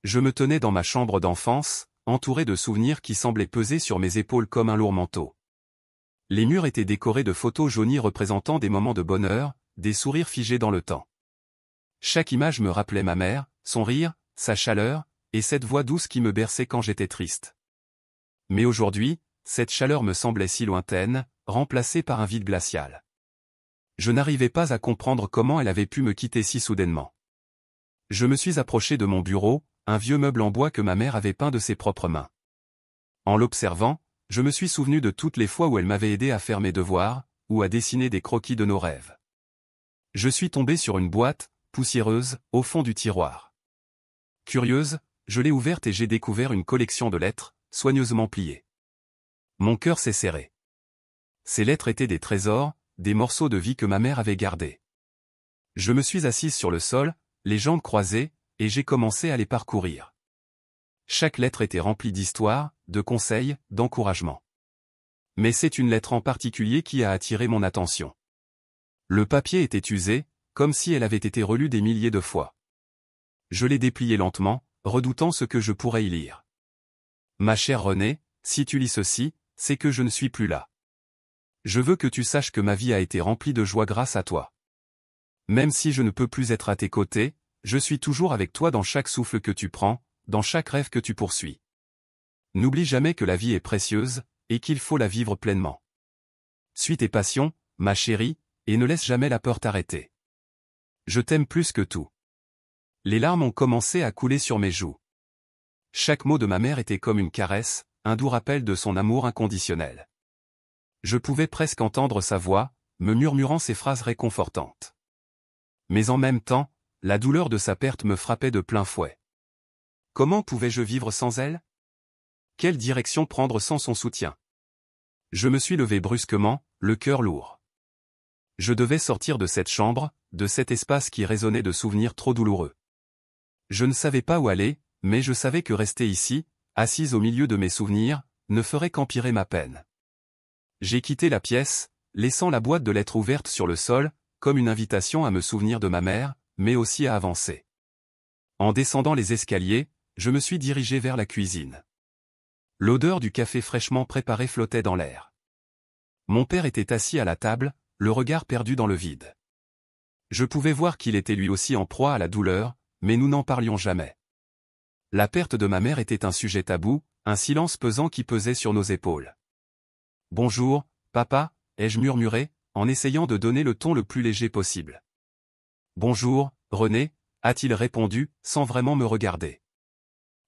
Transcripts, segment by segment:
Je me tenais dans ma chambre d'enfance, entouré de souvenirs qui semblaient peser sur mes épaules comme un lourd manteau. Les murs étaient décorés de photos jaunies représentant des moments de bonheur, des sourires figés dans le temps. Chaque image me rappelait ma mère, son rire, sa chaleur, et cette voix douce qui me berçait quand j'étais triste. Mais aujourd'hui, cette chaleur me semblait si lointaine, remplacée par un vide glacial. Je n'arrivais pas à comprendre comment elle avait pu me quitter si soudainement. Je me suis approché de mon bureau, un vieux meuble en bois que ma mère avait peint de ses propres mains. En l'observant, je me suis souvenu de toutes les fois où elle m'avait aidé à faire mes devoirs, ou à dessiner des croquis de nos rêves. Je suis tombé sur une boîte, poussiéreuse, au fond du tiroir. Curieuse, je l'ai ouverte et j'ai découvert une collection de lettres, soigneusement pliées. Mon cœur s'est serré. Ces lettres étaient des trésors, des morceaux de vie que ma mère avait gardés. Je me suis assise sur le sol, les jambes croisées, et j'ai commencé à les parcourir. Chaque lettre était remplie d'histoires, de conseils, d'encouragement. Mais c'est une lettre en particulier qui a attiré mon attention. Le papier était usé, comme si elle avait été relue des milliers de fois. Je l'ai déplié lentement, redoutant ce que je pourrais y lire. Ma chère Renée, si tu lis ceci, c'est que je ne suis plus là. Je veux que tu saches que ma vie a été remplie de joie grâce à toi. Même si je ne peux plus être à tes côtés, je suis toujours avec toi dans chaque souffle que tu prends, dans chaque rêve que tu poursuis. N'oublie jamais que la vie est précieuse, et qu'il faut la vivre pleinement. Suis tes passions, ma chérie, et ne laisse jamais la peur t'arrêter. Je t'aime plus que tout. Les larmes ont commencé à couler sur mes joues. Chaque mot de ma mère était comme une caresse, un doux rappel de son amour inconditionnel. Je pouvais presque entendre sa voix, me murmurant ces phrases réconfortantes. Mais en même temps, la douleur de sa perte me frappait de plein fouet. Comment pouvais-je vivre sans elle? Quelle direction prendre sans son soutien? Je me suis levé brusquement, le cœur lourd. Je devais sortir de cette chambre, de cet espace qui résonnait de souvenirs trop douloureux. Je ne savais pas où aller, mais je savais que rester ici, assise au milieu de mes souvenirs, ne ferait qu'empirer ma peine. J'ai quitté la pièce, laissant la boîte de lettres ouverte sur le sol, comme une invitation à me souvenir de ma mère, mais aussi à avancer. En descendant les escaliers, je me suis dirigé vers la cuisine. L'odeur du café fraîchement préparé flottait dans l'air. Mon père était assis à la table, le regard perdu dans le vide. Je pouvais voir qu'il était lui aussi en proie à la douleur, mais nous n'en parlions jamais. La perte de ma mère était un sujet tabou, un silence pesant qui pesait sur nos épaules. « Bonjour, papa » ai-je murmuré, en essayant de donner le ton le plus léger possible. « Bonjour, René » a-t-il répondu, sans vraiment me regarder.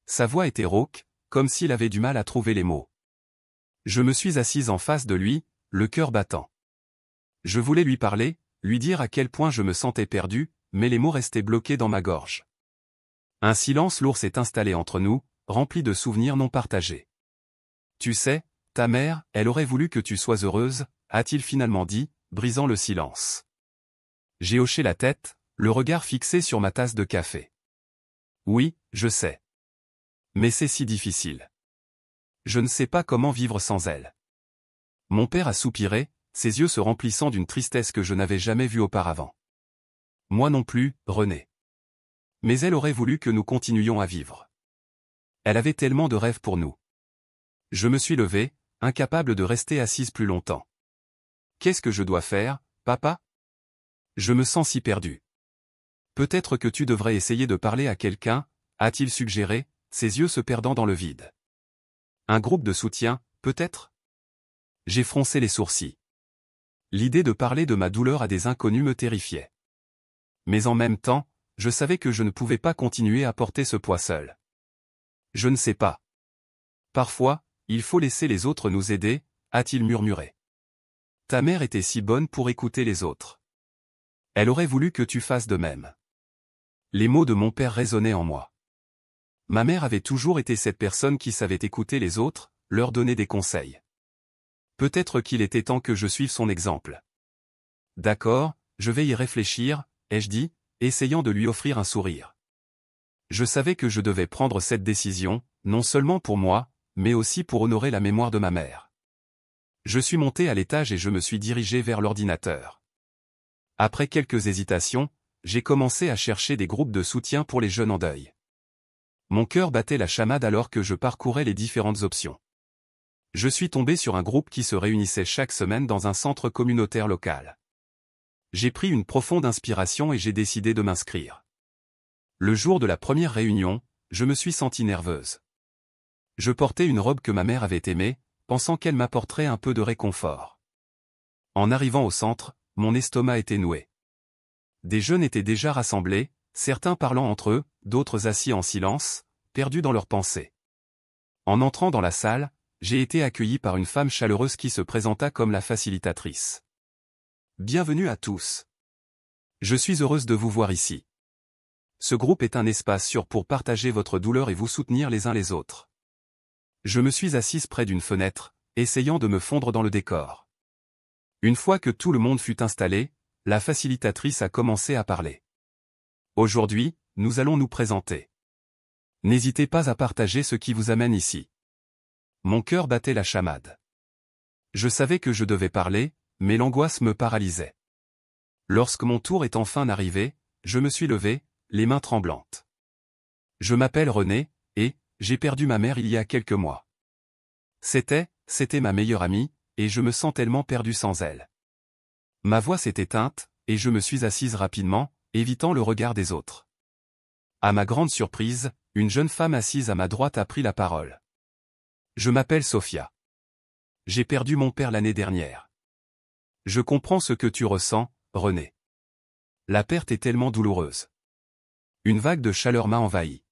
Sa voix était rauque, comme s'il avait du mal à trouver les mots. Je me suis assise en face de lui, le cœur battant. Je voulais lui parler, lui dire à quel point je me sentais perdu, mais les mots restaient bloqués dans ma gorge. Un silence lourd s'est installé entre nous, rempli de souvenirs non partagés. « Tu sais, ta mère, elle aurait voulu que tu sois heureuse » a-t-il finalement dit, brisant le silence. J'ai hoché la tête, le regard fixé sur ma tasse de café. Oui, je sais. Mais c'est si difficile. Je ne sais pas comment vivre sans elle. Mon père a soupiré, ses yeux se remplissant d'une tristesse que je n'avais jamais vue auparavant. Moi non plus, René. Mais elle aurait voulu que nous continuions à vivre. Elle avait tellement de rêves pour nous. Je me suis levé, incapable de rester assise plus longtemps. Qu'est-ce que je dois faire, papa? Je me sens si perdu. Peut-être que tu devrais essayer de parler à quelqu'un, a-t-il suggéré, ses yeux se perdant dans le vide. Un groupe de soutien, peut-être? J'ai froncé les sourcils. L'idée de parler de ma douleur à des inconnus me terrifiait. Mais en même temps, je savais que je ne pouvais pas continuer à porter ce poids seul. Je ne sais pas. Parfois, il faut laisser les autres nous aider, a-t-il murmuré. Ta mère était si bonne pour écouter les autres. Elle aurait voulu que tu fasses de même. Les mots de mon père résonnaient en moi. Ma mère avait toujours été cette personne qui savait écouter les autres, leur donner des conseils. Peut-être qu'il était temps que je suive son exemple. D'accord, je vais y réfléchir, ai-je dit, essayant de lui offrir un sourire. Je savais que je devais prendre cette décision, non seulement pour moi, mais aussi pour honorer la mémoire de ma mère. Je suis monté à l'étage et je me suis dirigé vers l'ordinateur. Après quelques hésitations, j'ai commencé à chercher des groupes de soutien pour les jeunes en deuil. Mon cœur battait la chamade alors que je parcourais les différentes options. Je suis tombé sur un groupe qui se réunissait chaque semaine dans un centre communautaire local. J'ai pris une profonde inspiration et j'ai décidé de m'inscrire. Le jour de la première réunion, je me suis sentie nerveuse. Je portais une robe que ma mère avait aimée, pensant qu'elle m'apporterait un peu de réconfort. En arrivant au centre, mon estomac était noué. Des jeunes étaient déjà rassemblés, certains parlant entre eux, d'autres assis en silence, perdus dans leurs pensées. En entrant dans la salle, j'ai été accueilli par une femme chaleureuse qui se présenta comme la facilitatrice. Bienvenue à tous. Je suis heureuse de vous voir ici. Ce groupe est un espace sûr pour partager votre douleur et vous soutenir les uns les autres. Je me suis assise près d'une fenêtre, essayant de me fondre dans le décor. Une fois que tout le monde fut installé, la facilitatrice a commencé à parler. Aujourd'hui, nous allons nous présenter. N'hésitez pas à partager ce qui vous amène ici. Mon cœur battait la chamade. Je savais que je devais parler, mais l'angoisse me paralysait. Lorsque mon tour est enfin arrivé, je me suis levé, les mains tremblantes. Je m'appelle René, et j'ai perdu ma mère il y a quelques mois. C'était ma meilleure amie, et je me sens tellement perdu sans elle. Ma voix s'est éteinte, et je me suis assise rapidement, évitant le regard des autres. À ma grande surprise, une jeune femme assise à ma droite a pris la parole. Je m'appelle Sophia. J'ai perdu mon père l'année dernière. Je comprends ce que tu ressens, René. La perte est tellement douloureuse. Une vague de chaleur m'a envahi.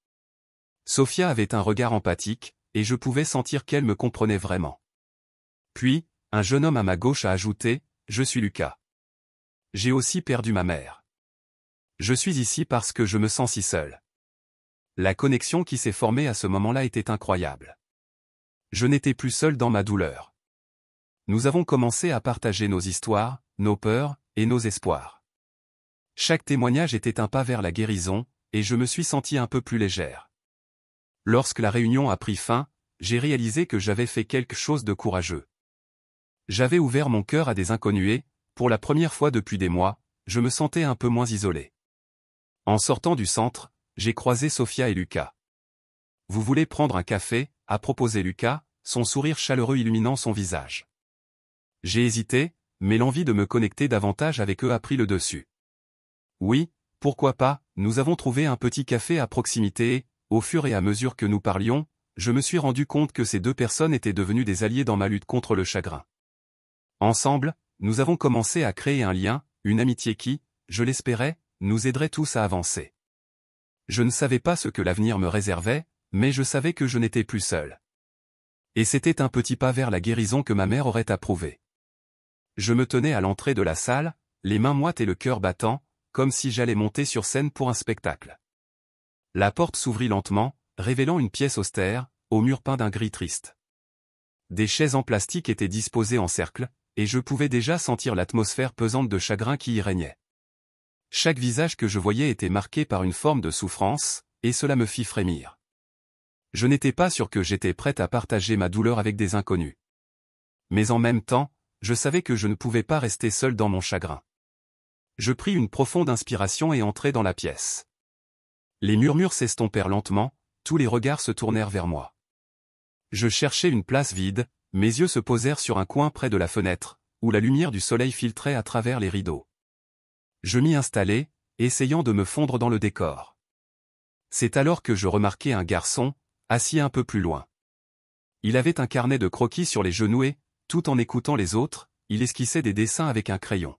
Sophia avait un regard empathique, et je pouvais sentir qu'elle me comprenait vraiment. Puis, un jeune homme à ma gauche a ajouté, « Je suis Lucas. J'ai aussi perdu ma mère. Je suis ici parce que je me sens si seul. » La connexion qui s'est formée à ce moment-là était incroyable. Je n'étais plus seul dans ma douleur. Nous avons commencé à partager nos histoires, nos peurs, et nos espoirs. Chaque témoignage était un pas vers la guérison, et je me suis sentie un peu plus légère. Lorsque la réunion a pris fin, j'ai réalisé que j'avais fait quelque chose de courageux. J'avais ouvert mon cœur à des inconnus et, pour la première fois depuis des mois, je me sentais un peu moins isolé. En sortant du centre, j'ai croisé Sophia et Lucas. « Vous voulez prendre un café ?» a proposé Lucas, son sourire chaleureux illuminant son visage. J'ai hésité, mais l'envie de me connecter davantage avec eux a pris le dessus. Oui, pourquoi pas, nous avons trouvé un petit café à proximité et, au fur et à mesure que nous parlions, je me suis rendu compte que ces deux personnes étaient devenues des alliés dans ma lutte contre le chagrin. Ensemble, nous avons commencé à créer un lien, une amitié qui, je l'espérais, nous aiderait tous à avancer. Je ne savais pas ce que l'avenir me réservait, mais je savais que je n'étais plus seul. Et c'était un petit pas vers la guérison que ma mère aurait approuvé. Je me tenais à l'entrée de la salle, les mains moites et le cœur battant, comme si j'allais monter sur scène pour un spectacle. La porte s'ouvrit lentement, révélant une pièce austère, aux murs peints d'un gris triste. Des chaises en plastique étaient disposées en cercle, et je pouvais déjà sentir l'atmosphère pesante de chagrin qui y régnait. Chaque visage que je voyais était marqué par une forme de souffrance, et cela me fit frémir. Je n'étais pas sûr que j'étais prête à partager ma douleur avec des inconnus. Mais en même temps, je savais que je ne pouvais pas rester seul dans mon chagrin. Je pris une profonde inspiration et entrai dans la pièce. Les murmures s'estompèrent lentement, tous les regards se tournèrent vers moi. Je cherchais une place vide, mes yeux se posèrent sur un coin près de la fenêtre, où la lumière du soleil filtrait à travers les rideaux. Je m'y installai, essayant de me fondre dans le décor. C'est alors que je remarquai un garçon, assis un peu plus loin. Il avait un carnet de croquis sur les genoux et, tout en écoutant les autres, il esquissait des dessins avec un crayon.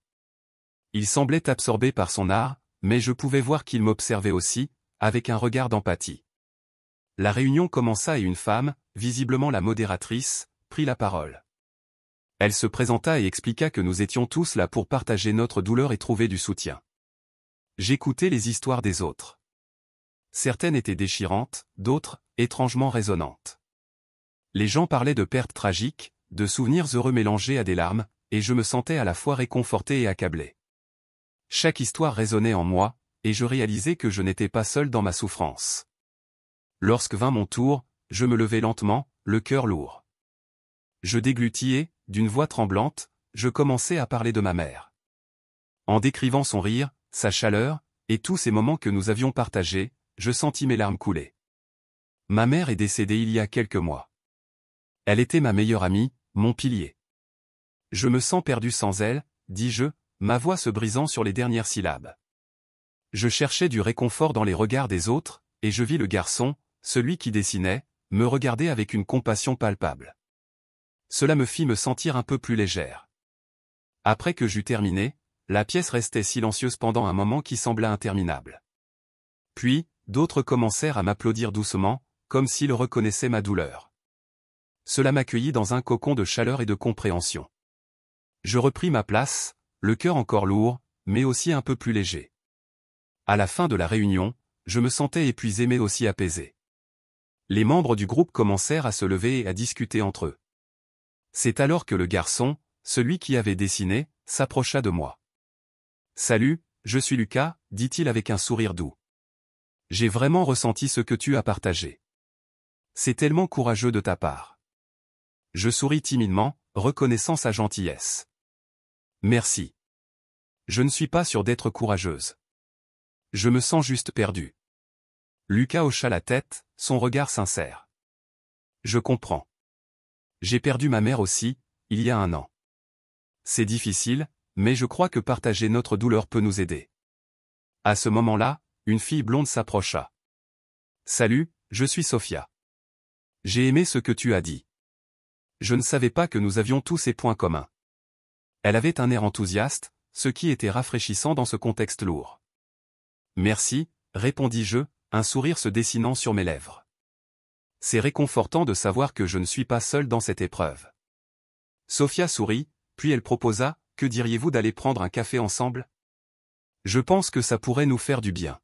Il semblait absorbé par son art, mais je pouvais voir qu'il m'observait aussi, avec un regard d'empathie. La réunion commença et une femme, visiblement la modératrice, prit la parole. Elle se présenta et expliqua que nous étions tous là pour partager notre douleur et trouver du soutien. J'écoutais les histoires des autres. Certaines étaient déchirantes, d'autres, étrangement résonnantes. Les gens parlaient de pertes tragiques, de souvenirs heureux mélangés à des larmes, et je me sentais à la fois réconforté et accablé. Chaque histoire résonnait en moi, et je réalisais que je n'étais pas seul dans ma souffrance. Lorsque vint mon tour, je me levai lentement, le cœur lourd. Je déglutis et, d'une voix tremblante, je commençai à parler de ma mère. En décrivant son rire, sa chaleur, et tous ces moments que nous avions partagés, je sentis mes larmes couler. Ma mère est décédée il y a quelques mois. Elle était ma meilleure amie, mon pilier. Je me sens perdu sans elle, dis-je, ma voix se brisant sur les dernières syllabes. Je cherchais du réconfort dans les regards des autres, et je vis le garçon, celui qui dessinait, me regarder avec une compassion palpable. Cela me fit me sentir un peu plus légère. Après que j'eus terminé, la pièce restait silencieuse pendant un moment qui sembla interminable. Puis, d'autres commencèrent à m'applaudir doucement, comme s'ils reconnaissaient ma douleur. Cela m'accueillit dans un cocon de chaleur et de compréhension. Je repris ma place, le cœur encore lourd, mais aussi un peu plus léger. À la fin de la réunion, je me sentais épuisé mais aussi apaisé. Les membres du groupe commencèrent à se lever et à discuter entre eux. C'est alors que le garçon, celui qui avait dessiné, s'approcha de moi. « Salut, je suis Lucas », dit-il avec un sourire doux. « J'ai vraiment ressenti ce que tu as partagé. C'est tellement courageux de ta part. » Je souris timidement, reconnaissant sa gentillesse. « Merci. Je ne suis pas sûr d'être courageuse. Je me sens juste perdu. » Lucas hocha la tête, son regard sincère. « Je comprends. J'ai perdu ma mère aussi, il y a 1 an. C'est difficile, mais je crois que partager notre douleur peut nous aider. » À ce moment-là, une fille blonde s'approcha. « Salut, je suis Sophia. J'ai aimé ce que tu as dit. Je ne savais pas que nous avions tous ces points communs. » Elle avait un air enthousiaste, ce qui était rafraîchissant dans ce contexte lourd. « Merci », répondis-je, un sourire se dessinant sur mes lèvres. C'est réconfortant de savoir que je ne suis pas seul dans cette épreuve. Sophia sourit, puis elle proposa, « Que diriez-vous d'aller prendre un café ensemble ? Je pense que ça pourrait nous faire du bien. »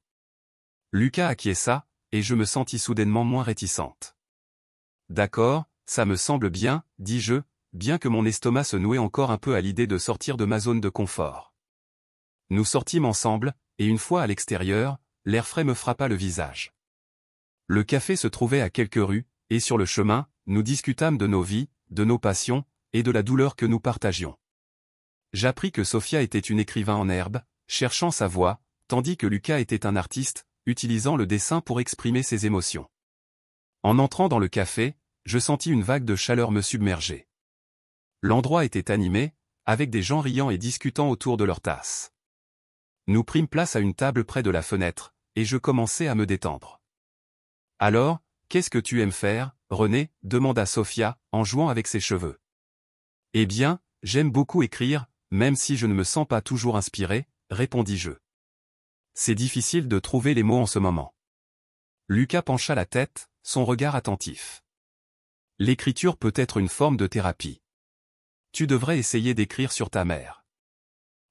Lucas acquiesça, et je me sentis soudainement moins réticente. « D'accord, ça me semble bien, » dis-je, bien que mon estomac se nouait encore un peu à l'idée de sortir de ma zone de confort. Nous sortîmes ensemble, et une fois à l'extérieur, l'air frais me frappa le visage. Le café se trouvait à quelques rues, et sur le chemin, nous discutâmes de nos vies, de nos passions, et de la douleur que nous partagions. J'appris que Sophia était une écrivain en herbe, cherchant sa voix, tandis que Lucas était un artiste, utilisant le dessin pour exprimer ses émotions. En entrant dans le café, je sentis une vague de chaleur me submerger. L'endroit était animé, avec des gens riant et discutant autour de leurs tasses. Nous prîmes place à une table près de la fenêtre, et je commençai à me détendre. « Alors, qu'est-ce que tu aimes faire, René ?» demanda Sophia, en jouant avec ses cheveux. « Eh bien, j'aime beaucoup écrire, même si je ne me sens pas toujours inspiré, » répondis-je. C'est difficile de trouver les mots en ce moment. Lucas pencha la tête, son regard attentif. L'écriture peut être une forme de thérapie. Tu devrais essayer d'écrire sur ta mère.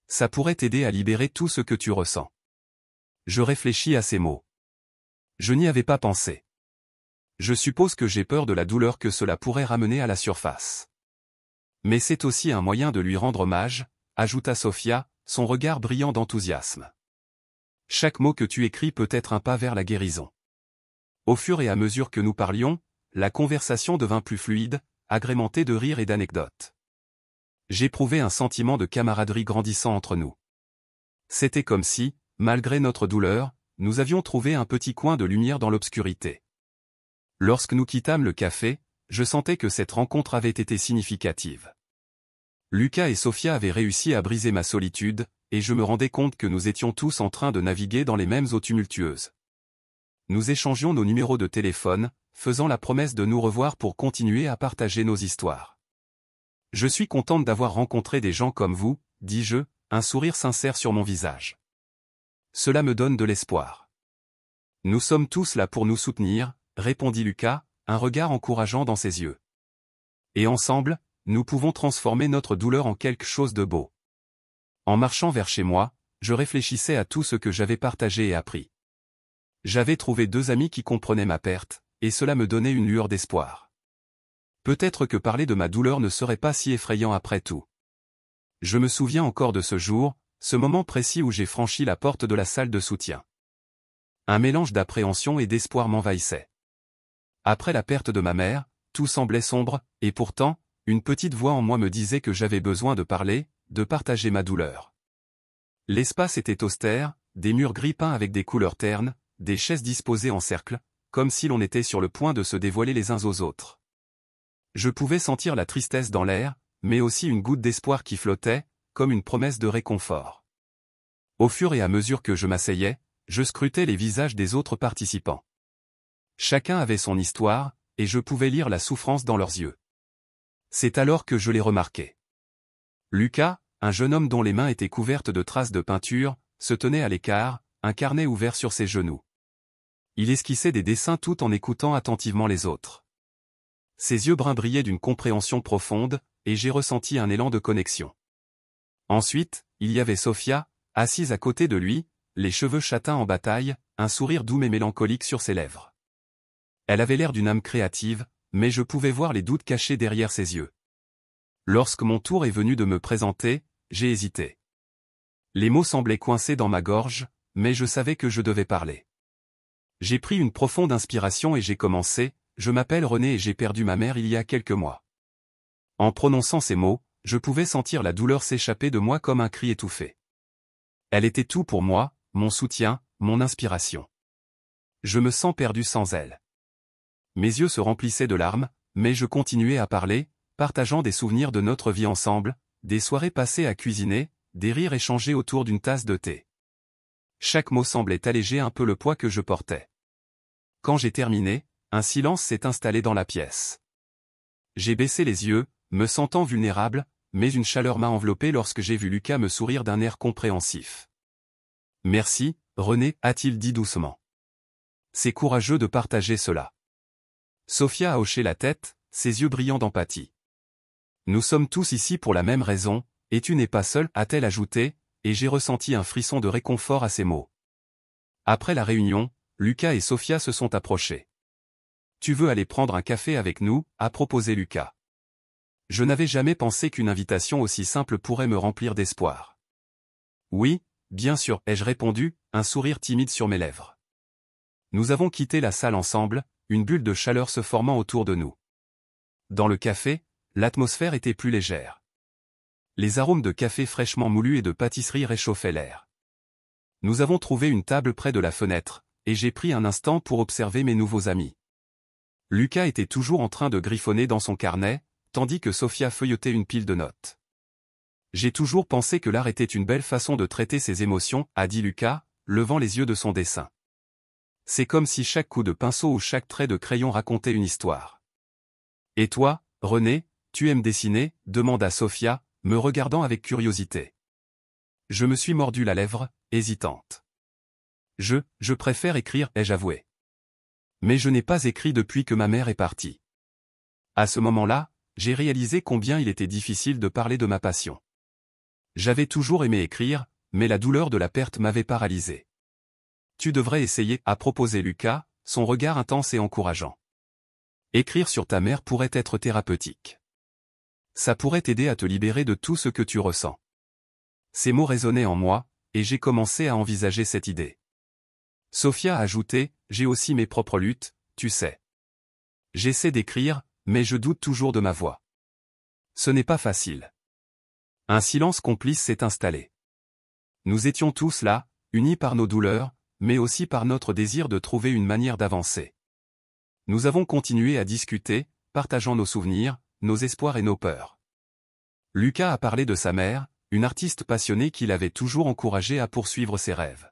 Ça pourrait t'aider à libérer tout ce que tu ressens. Je réfléchis à ces mots. Je n'y avais pas pensé. Je suppose que j'ai peur de la douleur que cela pourrait ramener à la surface. Mais c'est aussi un moyen de lui rendre hommage, ajouta Sophia, son regard brillant d'enthousiasme. Chaque mot que tu écris peut être un pas vers la guérison. Au fur et à mesure que nous parlions, la conversation devint plus fluide, agrémentée de rires et d'anecdotes. J'éprouvais un sentiment de camaraderie grandissant entre nous. C'était comme si, malgré notre douleur, nous avions trouvé un petit coin de lumière dans l'obscurité. Lorsque nous quittâmes le café, je sentais que cette rencontre avait été significative. Lucas et Sophia avaient réussi à briser ma solitude, et je me rendais compte que nous étions tous en train de naviguer dans les mêmes eaux tumultueuses. Nous échangions nos numéros de téléphone, faisant la promesse de nous revoir pour continuer à partager nos histoires. « Je suis contente d'avoir rencontré des gens comme vous », dis-je, un sourire sincère sur mon visage. Cela me donne de l'espoir. « Nous sommes tous là pour nous soutenir », répondit Lucas, un regard encourageant dans ses yeux. « Et ensemble, nous pouvons transformer notre douleur en quelque chose de beau. » En marchant vers chez moi, je réfléchissais à tout ce que j'avais partagé et appris. J'avais trouvé 2 amis qui comprenaient ma perte, et cela me donnait une lueur d'espoir. Peut-être que parler de ma douleur ne serait pas si effrayant après tout. Je me souviens encore de ce jour, ce moment précis où j'ai franchi la porte de la salle de soutien. Un mélange d'appréhension et d'espoir m'envahissait. Après la perte de ma mère, tout semblait sombre, et pourtant, une petite voix en moi me disait que j'avais besoin de parler, de partager ma douleur. L'espace était austère, des murs gris peints avec des couleurs ternes, des chaises disposées en cercle, comme si l'on était sur le point de se dévoiler les uns aux autres. Je pouvais sentir la tristesse dans l'air, mais aussi une goutte d'espoir qui flottait, comme une promesse de réconfort. Au fur et à mesure que je m'asseyais, je scrutais les visages des autres participants. Chacun avait son histoire, et je pouvais lire la souffrance dans leurs yeux. C'est alors que je les remarquai. Lucas, un jeune homme dont les mains étaient couvertes de traces de peinture, se tenait à l'écart, un carnet ouvert sur ses genoux. Il esquissait des dessins tout en écoutant attentivement les autres. Ses yeux bruns brillaient d'une compréhension profonde, et j'ai ressenti un élan de connexion. Ensuite, il y avait Sophia, assise à côté de lui, les cheveux châtains en bataille, un sourire doux mais mélancolique sur ses lèvres. Elle avait l'air d'une âme créative, mais je pouvais voir les doutes cachés derrière ses yeux. Lorsque mon tour est venu de me présenter, j'ai hésité. Les mots semblaient coincés dans ma gorge, mais je savais que je devais parler. J'ai pris une profonde inspiration et j'ai commencé, « Je m'appelle René et j'ai perdu ma mère il y a quelques mois. » En prononçant ces mots, je pouvais sentir la douleur s'échapper de moi comme un cri étouffé. Elle était tout pour moi, mon soutien, mon inspiration. Je me sens perdu sans elle. Mes yeux se remplissaient de larmes, mais je continuais à parler, partageant des souvenirs de notre vie ensemble, des soirées passées à cuisiner, des rires échangés autour d'une tasse de thé. Chaque mot semblait alléger un peu le poids que je portais. Quand j'ai terminé, un silence s'est installé dans la pièce. J'ai baissé les yeux, me sentant vulnérable, mais une chaleur m'a enveloppé lorsque j'ai vu Lucas me sourire d'un air compréhensif. « Merci, René, a-t-il dit doucement. C'est courageux de partager cela. » Sophia a hoché la tête, ses yeux brillants d'empathie. « Nous sommes tous ici pour la même raison, et tu n'es pas seul, a-t-elle ajouté, et j'ai ressenti un frisson de réconfort à ces mots. Après la réunion, Lucas et Sophia se sont approchés. « Tu veux aller prendre un café avec nous ?» a proposé Lucas. Je n'avais jamais pensé qu'une invitation aussi simple pourrait me remplir d'espoir. « Oui, bien sûr, ai-je répondu, un sourire timide sur mes lèvres. Nous avons quitté la salle ensemble, une bulle de chaleur se formant autour de nous. Dans le café, l'atmosphère était plus légère. Les arômes de café fraîchement moulu et de pâtisserie réchauffaient l'air. Nous avons trouvé une table près de la fenêtre, et j'ai pris un instant pour observer mes nouveaux amis. Lucas était toujours en train de griffonner dans son carnet, tandis que Sophia feuilletait une pile de notes. J'ai toujours pensé que l'art était une belle façon de traiter ses émotions, a dit Lucas, levant les yeux de son dessin. C'est comme si chaque coup de pinceau ou chaque trait de crayon racontait une histoire. Et toi, René, tu aimes dessiner ? Demanda Sophia, me regardant avec curiosité. Je me suis mordu la lèvre, hésitante. Je préfère écrire, ai-je avoué. Mais je n'ai pas écrit depuis que ma mère est partie. À ce moment-là, j'ai réalisé combien il était difficile de parler de ma passion. J'avais toujours aimé écrire, mais la douleur de la perte m'avait paralysé. Tu devrais essayer, a proposé Lucas, son regard intense et encourageant. Écrire sur ta mère pourrait être thérapeutique. Ça pourrait t'aider à te libérer de tout ce que tu ressens. Ces mots résonnaient en moi, et j'ai commencé à envisager cette idée. Sophia a ajouté, j'ai aussi mes propres luttes, tu sais. J'essaie d'écrire, mais je doute toujours de ma voix. Ce n'est pas facile. Un silence complice s'est installé. Nous étions tous là, unis par nos douleurs, mais aussi par notre désir de trouver une manière d'avancer. Nous avons continué à discuter, partageant nos souvenirs, nos espoirs et nos peurs. Lucas a parlé de sa mère, une artiste passionnée qui l'avait toujours encouragé à poursuivre ses rêves.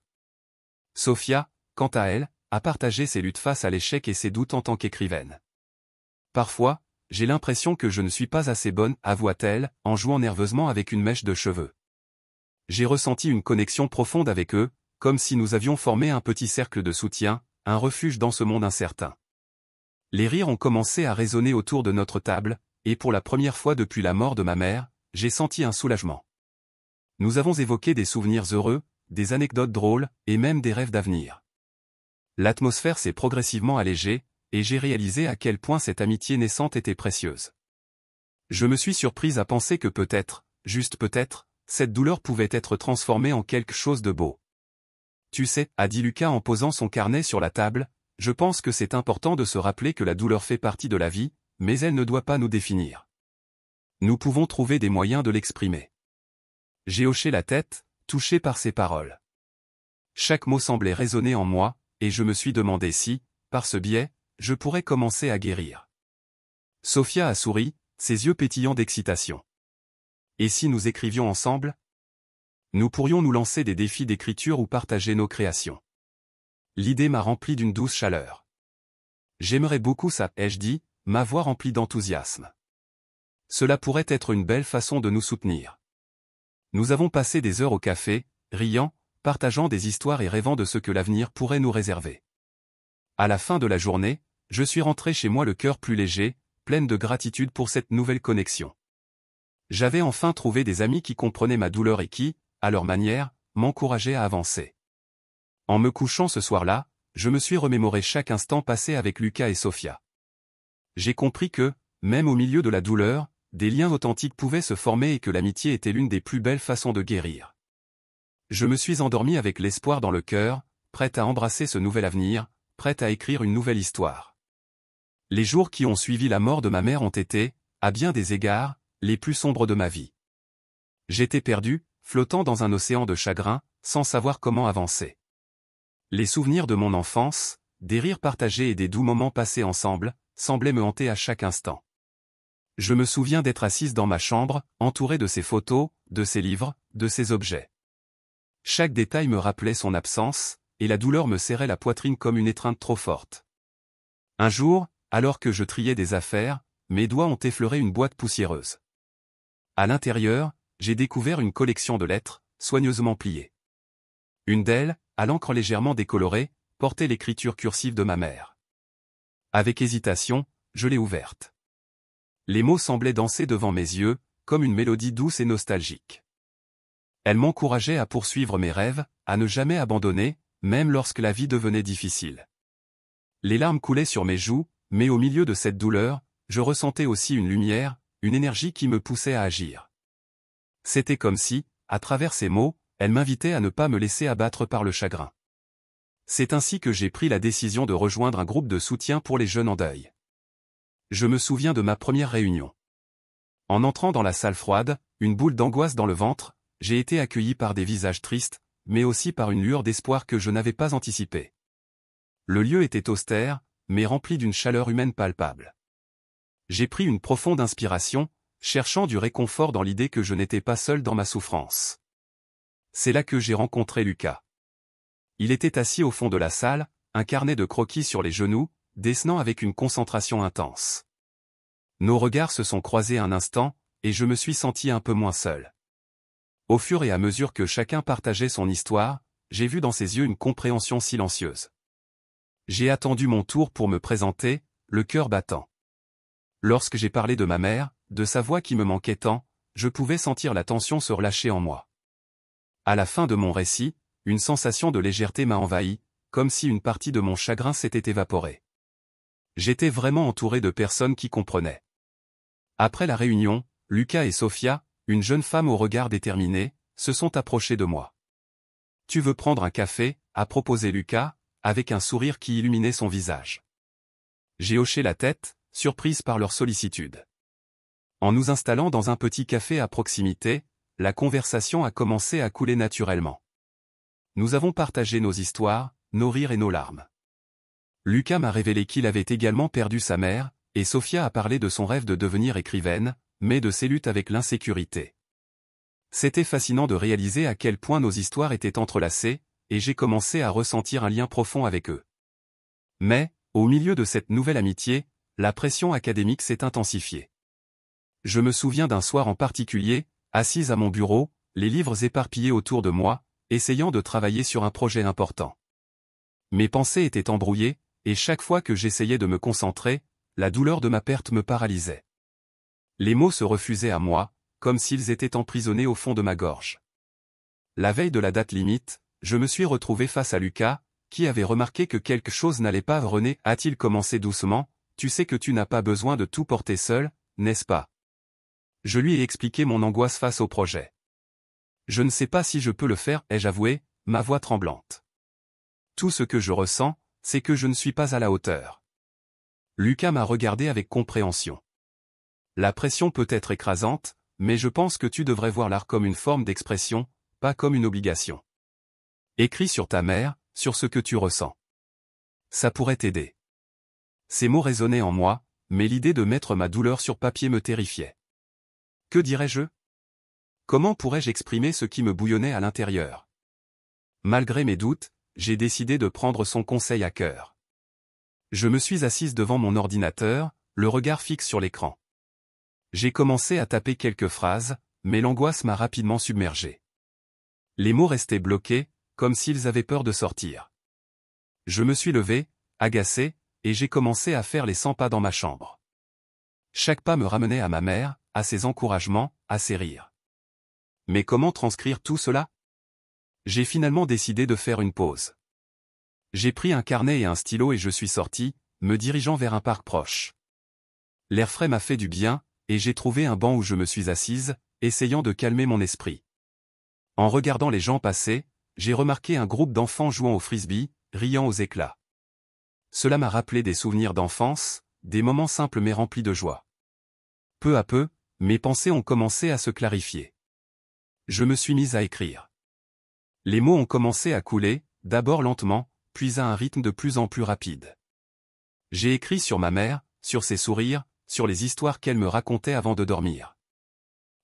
Sophia, quant à elle, a partagé ses luttes face à l'échec et ses doutes en tant qu'écrivaine. Parfois, j'ai l'impression que je ne suis pas assez bonne, avoua-t-elle, en jouant nerveusement avec une mèche de cheveux. J'ai ressenti une connexion profonde avec eux, comme si nous avions formé un petit cercle de soutien, un refuge dans ce monde incertain. Les rires ont commencé à résonner autour de notre table, et pour la première fois depuis la mort de ma mère, j'ai senti un soulagement. Nous avons évoqué des souvenirs heureux, des anecdotes drôles, et même des rêves d'avenir. L'atmosphère s'est progressivement allégée, et j'ai réalisé à quel point cette amitié naissante était précieuse. Je me suis surprise à penser que peut-être, juste peut-être, cette douleur pouvait être transformée en quelque chose de beau. Tu sais, a dit Lucas en posant son carnet sur la table, je pense que c'est important de se rappeler que la douleur fait partie de la vie, mais elle ne doit pas nous définir. Nous pouvons trouver des moyens de l'exprimer. J'ai hoché la tête, touché par ces paroles. Chaque mot semblait résonner en moi, et je me suis demandé si, par ce biais, je pourrais commencer à guérir. Sophia a souri, ses yeux pétillants d'excitation. Et si nous écrivions ensemble? Nous pourrions nous lancer des défis d'écriture ou partager nos créations. L'idée m'a rempli d'une douce chaleur. J'aimerais beaucoup ça, ai-je dit, ma voix remplie d'enthousiasme. Cela pourrait être une belle façon de nous soutenir. Nous avons passé des heures au café, riant, partageant des histoires et rêvant de ce que l'avenir pourrait nous réserver. À la fin de la journée, je suis rentré chez moi le cœur plus léger, pleine de gratitude pour cette nouvelle connexion. J'avais enfin trouvé des amis qui comprenaient ma douleur et qui, à leur manière, m'encourageaient à avancer. En me couchant ce soir-là, je me suis remémoré chaque instant passé avec Lucas et Sophia. J'ai compris que, même au milieu de la douleur, des liens authentiques pouvaient se former et que l'amitié était l'une des plus belles façons de guérir. Je me suis endormi avec l'espoir dans le cœur, prête à embrasser ce nouvel avenir, prête à écrire une nouvelle histoire. Les jours qui ont suivi la mort de ma mère ont été, à bien des égards, les plus sombres de ma vie. J'étais perdu, flottant dans un océan de chagrin, sans savoir comment avancer. Les souvenirs de mon enfance, des rires partagés et des doux moments passés ensemble, semblaient me hanter à chaque instant. Je me souviens d'être assise dans ma chambre, entourée de ses photos, de ses livres, de ses objets. Chaque détail me rappelait son absence, et la douleur me serrait la poitrine comme une étreinte trop forte. Un jour, alors que je triais des affaires, mes doigts ont effleuré une boîte poussiéreuse. À l'intérieur, j'ai découvert une collection de lettres, soigneusement pliées. Une d'elles, à l'encre légèrement décolorée, portait l'écriture cursive de ma mère. Avec hésitation, je l'ai ouverte. Les mots semblaient danser devant mes yeux, comme une mélodie douce et nostalgique. Elle m'encourageait à poursuivre mes rêves, à ne jamais abandonner, même lorsque la vie devenait difficile. Les larmes coulaient sur mes joues, mais au milieu de cette douleur, je ressentais aussi une lumière, une énergie qui me poussait à agir. C'était comme si, à travers ces mots, elle m'invitait à ne pas me laisser abattre par le chagrin. C'est ainsi que j'ai pris la décision de rejoindre un groupe de soutien pour les jeunes en deuil. Je me souviens de ma première réunion. En entrant dans la salle froide, une boule d'angoisse dans le ventre, j'ai été accueilli par des visages tristes, mais aussi par une lueur d'espoir que je n'avais pas anticipée. Le lieu était austère, mais rempli d'une chaleur humaine palpable. J'ai pris une profonde inspiration, cherchant du réconfort dans l'idée que je n'étais pas seul dans ma souffrance. C'est là que j'ai rencontré Lucas. Il était assis au fond de la salle, un carnet de croquis sur les genoux, dessinant avec une concentration intense. Nos regards se sont croisés un instant, et je me suis senti un peu moins seul. Au fur et à mesure que chacun partageait son histoire, j'ai vu dans ses yeux une compréhension silencieuse. J'ai attendu mon tour pour me présenter, le cœur battant. Lorsque j'ai parlé de ma mère, de sa voix qui me manquait tant, je pouvais sentir la tension se relâcher en moi. À la fin de mon récit, une sensation de légèreté m'a envahi, comme si une partie de mon chagrin s'était évaporée. J'étais vraiment entouré de personnes qui comprenaient. Après la réunion, Lucas et Sophia, une jeune femme au regard déterminé, se sont approchés de moi. « Tu veux prendre un café ?» a proposé Lucas, avec un sourire qui illuminait son visage. J'ai hoché la tête, surprise par leur sollicitude. En nous installant dans un petit café à proximité, la conversation a commencé à couler naturellement. Nous avons partagé nos histoires, nos rires et nos larmes. Lucas m'a révélé qu'il avait également perdu sa mère, et Sophia a parlé de son rêve de devenir écrivaine, mais de ses luttes avec l'insécurité. C'était fascinant de réaliser à quel point nos histoires étaient entrelacées, et j'ai commencé à ressentir un lien profond avec eux. Mais, au milieu de cette nouvelle amitié, la pression académique s'est intensifiée. Je me souviens d'un soir en particulier, assise à mon bureau, les livres éparpillés autour de moi, essayant de travailler sur un projet important. Mes pensées étaient embrouillées, et chaque fois que j'essayais de me concentrer, la douleur de ma perte me paralysait. Les mots se refusaient à moi, comme s'ils étaient emprisonnés au fond de ma gorge. La veille de la date limite, je me suis retrouvé face à Lucas, qui avait remarqué que quelque chose n'allait pas. « René, a-t-il commencé doucement, tu sais que tu n'as pas besoin de tout porter seul, n'est-ce pas ?» Je lui ai expliqué mon angoisse face au projet. « Je ne sais pas si je peux le faire, ai-je avoué, ma voix tremblante. Tout ce que je ressens, c'est que je ne suis pas à la hauteur. » Lucas m'a regardé avec compréhension. « La pression peut être écrasante, mais je pense que tu devrais voir l'art comme une forme d'expression, pas comme une obligation. Écris sur ta mère, sur ce que tu ressens. Ça pourrait t'aider. » Ces mots résonnaient en moi, mais l'idée de mettre ma douleur sur papier me terrifiait. Que dirais-je? Comment pourrais-je exprimer ce qui me bouillonnait à l'intérieur? Malgré mes doutes, j'ai décidé de prendre son conseil à cœur. Je me suis assise devant mon ordinateur, le regard fixe sur l'écran. J'ai commencé à taper quelques phrases, mais l'angoisse m'a rapidement submergé. Les mots restaient bloqués, comme s'ils avaient peur de sortir. Je me suis levé, agacé, et j'ai commencé à faire les 100 pas dans ma chambre. Chaque pas me ramenait à ma mère, à ses encouragements, à ses rires. Mais comment transcrire tout cela? J'ai finalement décidé de faire une pause. J'ai pris un carnet et un stylo et je suis sorti, me dirigeant vers un parc proche. L'air frais m'a fait du bien, et j'ai trouvé un banc où je me suis assise, essayant de calmer mon esprit. En regardant les gens passer, j'ai remarqué un groupe d'enfants jouant au frisbee, riant aux éclats. Cela m'a rappelé des souvenirs d'enfance, des moments simples mais remplis de joie. Peu à peu, mes pensées ont commencé à se clarifier. Je me suis mise à écrire. Les mots ont commencé à couler, d'abord lentement, puis à un rythme de plus en plus rapide. J'ai écrit sur ma mère, sur ses sourires, sur les histoires qu'elle me racontait avant de dormir.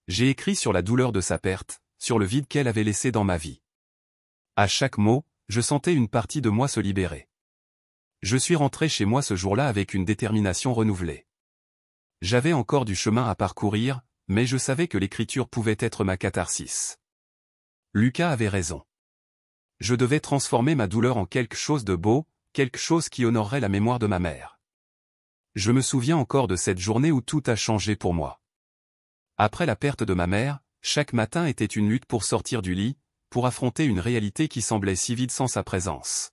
J'ai écrit sur la douleur de sa perte, sur le vide qu'elle avait laissé dans ma vie. À chaque mot, je sentais une partie de moi se libérer. Je suis rentré chez moi ce jour-là avec une détermination renouvelée. J'avais encore du chemin à parcourir, mais je savais que l'écriture pouvait être ma catharsis. Lucas avait raison. Je devais transformer ma douleur en quelque chose de beau, quelque chose qui honorerait la mémoire de ma mère. Je me souviens encore de cette journée où tout a changé pour moi. Après la perte de ma mère, chaque matin était une lutte pour sortir du lit, pour affronter une réalité qui semblait si vide sans sa présence.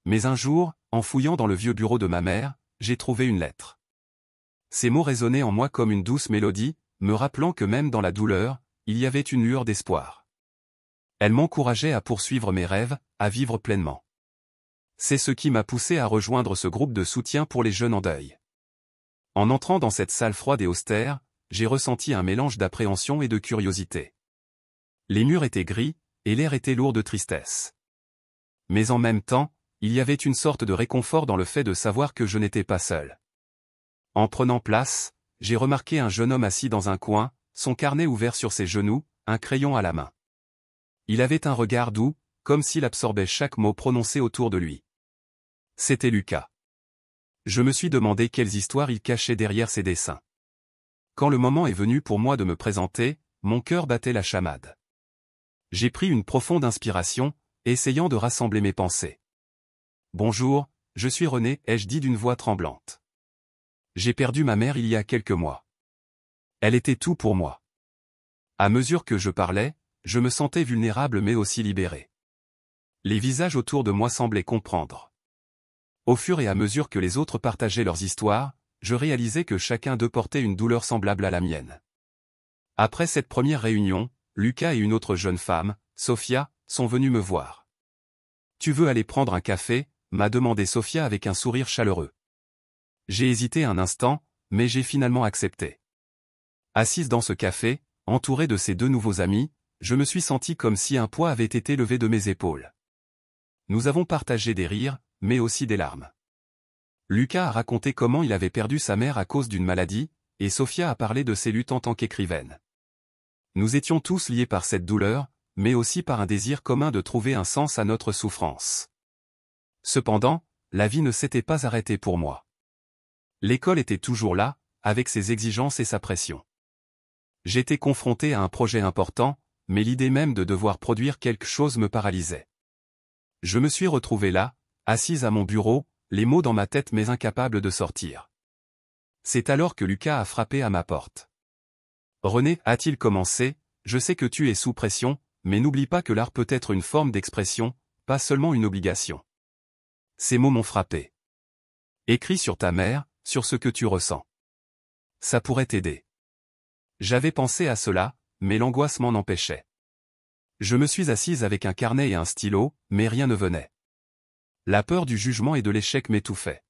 Mais un jour, en fouillant dans le vieux bureau de ma mère, j'ai trouvé une lettre. Ces mots résonnaient en moi comme une douce mélodie, me rappelant que même dans la douleur, il y avait une lueur d'espoir. Elle m'encourageait à poursuivre mes rêves, à vivre pleinement. C'est ce qui m'a poussé à rejoindre ce groupe de soutien pour les jeunes en deuil. En entrant dans cette salle froide et austère, j'ai ressenti un mélange d'appréhension et de curiosité. Les murs étaient gris, et l'air était lourd de tristesse. Mais en même temps, il y avait une sorte de réconfort dans le fait de savoir que je n'étais pas seul. En prenant place, j'ai remarqué un jeune homme assis dans un coin, son carnet ouvert sur ses genoux, un crayon à la main. Il avait un regard doux, comme s'il absorbait chaque mot prononcé autour de lui. C'était Lucas. Je me suis demandé quelles histoires il cachait derrière ses dessins. Quand le moment est venu pour moi de me présenter, mon cœur battait la chamade. J'ai pris une profonde inspiration, essayant de rassembler mes pensées. « Bonjour, je suis René », ai-je dit d'une voix tremblante. J'ai perdu ma mère il y a quelques mois. Elle était tout pour moi. À mesure que je parlais, je me sentais vulnérable mais aussi libéré. Les visages autour de moi semblaient comprendre. Au fur et à mesure que les autres partageaient leurs histoires, je réalisais que chacun d'eux portait une douleur semblable à la mienne. Après cette première réunion, Lucas et une autre jeune femme, Sophia, sont venus me voir. « Tu veux aller prendre un café ?» m'a demandé Sophia avec un sourire chaleureux. J'ai hésité un instant, mais j'ai finalement accepté. Assise dans ce café, entourée de ces deux nouveaux amis, je me suis senti comme si un poids avait été levé de mes épaules. Nous avons partagé des rires, mais aussi des larmes. Lucas a raconté comment il avait perdu sa mère à cause d'une maladie, et Sophia a parlé de ses luttes en tant qu'écrivaine. Nous étions tous liés par cette douleur, mais aussi par un désir commun de trouver un sens à notre souffrance. Cependant, la vie ne s'était pas arrêtée pour moi. L'école était toujours là, avec ses exigences et sa pression. J'étais confronté à un projet important, mais l'idée même de devoir produire quelque chose me paralysait. Je me suis retrouvé là, assise à mon bureau, les mots dans ma tête mais incapable de sortir. C'est alors que Lucas a frappé à ma porte. « René, a-t-il commencé, je sais que tu es sous pression, mais n'oublie pas que l'art peut être une forme d'expression, pas seulement une obligation. » Ces mots m'ont frappé. Écris sur ta mère, sur ce que tu ressens. Ça pourrait t'aider. J'avais pensé à cela, mais l'angoisse m'en empêchait. Je me suis assise avec un carnet et un stylo, mais rien ne venait. La peur du jugement et de l'échec m'étouffait.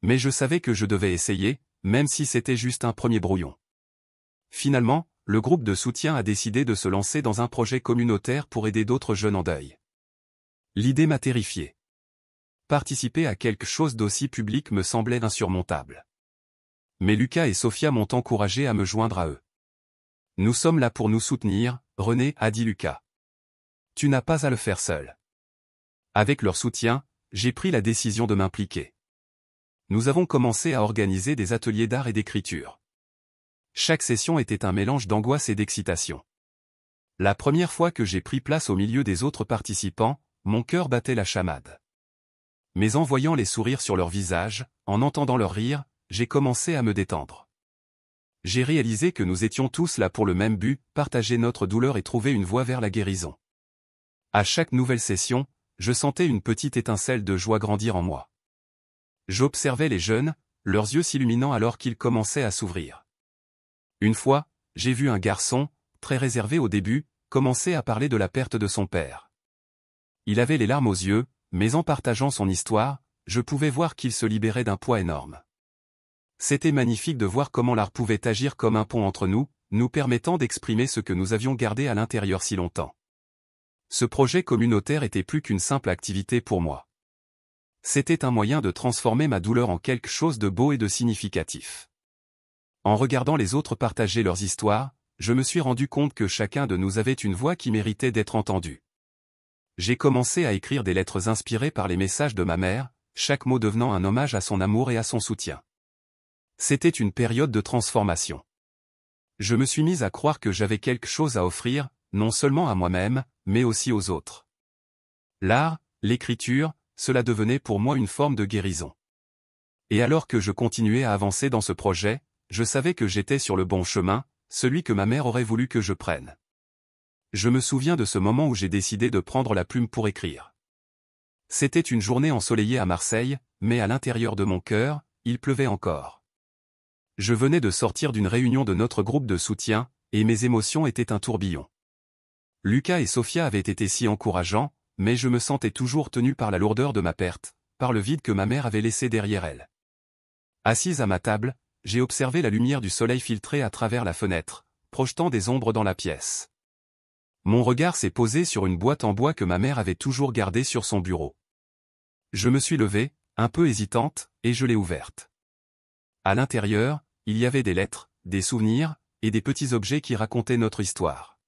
Mais je savais que je devais essayer, même si c'était juste un premier brouillon. Finalement, le groupe de soutien a décidé de se lancer dans un projet communautaire pour aider d'autres jeunes en deuil. L'idée m'a terrifié. participer à quelque chose d'aussi public me semblait insurmontable. Mais Lucas et Sophia m'ont encouragé à me joindre à eux. Nous sommes là pour nous soutenir, René, a dit Lucas. Tu n'as pas à le faire seul. Avec leur soutien, j'ai pris la décision de m'impliquer. Nous avons commencé à organiser des ateliers d'art et d'écriture. Chaque session était un mélange d'angoisse et d'excitation. La première fois que j'ai pris place au milieu des autres participants, mon cœur battait la chamade. Mais en voyant les sourires sur leurs visages, en entendant leurs rires, j'ai commencé à me détendre. J'ai réalisé que nous étions tous là pour le même but, partager notre douleur et trouver une voie vers la guérison. À chaque nouvelle session, je sentais une petite étincelle de joie grandir en moi. J'observais les jeunes, leurs yeux s'illuminant alors qu'ils commençaient à s'ouvrir. Une fois, j'ai vu un garçon, très réservé au début, commencer à parler de la perte de son père. Il avait les larmes aux yeux, mais en partageant son histoire, je pouvais voir qu'il se libérait d'un poids énorme. C'était magnifique de voir comment l'art pouvait agir comme un pont entre nous, nous permettant d'exprimer ce que nous avions gardé à l'intérieur si longtemps. Ce projet communautaire était plus qu'une simple activité pour moi. C'était un moyen de transformer ma douleur en quelque chose de beau et de significatif. En regardant les autres partager leurs histoires, je me suis rendu compte que chacun de nous avait une voix qui méritait d'être entendue. J'ai commencé à écrire des lettres inspirées par les messages de ma mère, chaque mot devenant un hommage à son amour et à son soutien. C'était une période de transformation. Je me suis mise à croire que j'avais quelque chose à offrir, non seulement à moi-même, mais aussi aux autres. L'art, l'écriture, cela devenait pour moi une forme de guérison. Et alors que je continuais à avancer dans ce projet, je savais que j'étais sur le bon chemin, celui que ma mère aurait voulu que je prenne. Je me souviens de ce moment où j'ai décidé de prendre la plume pour écrire. C'était une journée ensoleillée à Marseille, mais à l'intérieur de mon cœur, il pleuvait encore. Je venais de sortir d'une réunion de notre groupe de soutien, et mes émotions étaient un tourbillon. Lucas et Sophia avaient été si encourageants, mais je me sentais toujours tenu par la lourdeur de ma perte, par le vide que ma mère avait laissé derrière elle. Assise à ma table, j'ai observé la lumière du soleil filtrer à travers la fenêtre, projetant des ombres dans la pièce. Mon regard s'est posé sur une boîte en bois que ma mère avait toujours gardée sur son bureau. Je me suis levée, un peu hésitante, et je l'ai ouverte. À l'intérieur, il y avait des lettres, des souvenirs, et des petits objets qui racontaient notre histoire.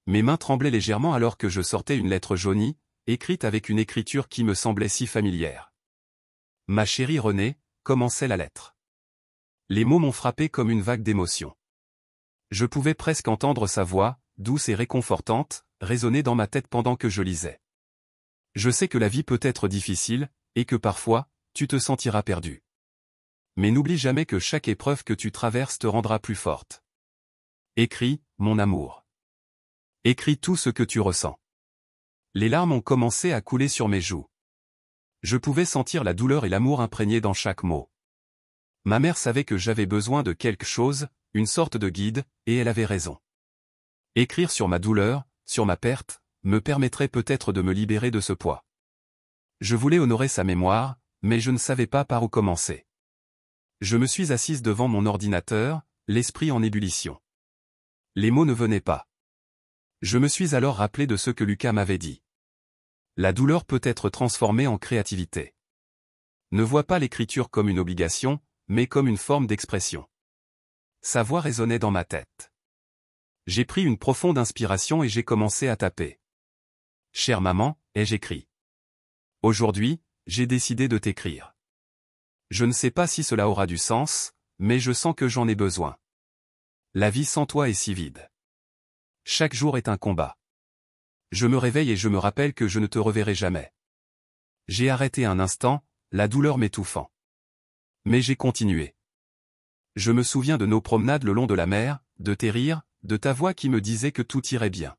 Mes mains tremblaient légèrement alors que je sortais une lettre jaunie, écrite avec une écriture qui me semblait si familière. Ma chérie Renée, commençait la lettre. Les mots m'ont frappé comme une vague d'émotion. Je pouvais presque entendre sa voix, douce et réconfortante, résonner dans ma tête pendant que je lisais. Je sais que la vie peut être difficile, et que parfois, tu te sentiras perdu. Mais n'oublie jamais que chaque épreuve que tu traverses te rendra plus forte. Écris, mon amour. Écris tout ce que tu ressens. Les larmes ont commencé à couler sur mes joues. Je pouvais sentir la douleur et l'amour imprégnés dans chaque mot. Ma mère savait que j'avais besoin de quelque chose, une sorte de guide, et elle avait raison. Écrire sur ma douleur, sur ma perte, me permettrait peut-être de me libérer de ce poids. Je voulais honorer sa mémoire, mais je ne savais pas par où commencer. Je me suis assise devant mon ordinateur, l'esprit en ébullition. Les mots ne venaient pas. Je me suis alors rappelé de ce que Lucas m'avait dit. La douleur peut être transformée en créativité. Ne vois pas l'écriture comme une obligation, mais comme une forme d'expression. Sa voix résonnait dans ma tête. J'ai pris une profonde inspiration et j'ai commencé à taper. Chère maman, ai-je écrit. Aujourd'hui, j'ai décidé de t'écrire. Je ne sais pas si cela aura du sens, mais je sens que j'en ai besoin. La vie sans toi est si vide. Chaque jour est un combat. Je me réveille et je me rappelle que je ne te reverrai jamais. J'ai arrêté un instant, la douleur m'étouffant. Mais j'ai continué. Je me souviens de nos promenades le long de la mer, de tes rires, de ta voix qui me disait que tout irait bien.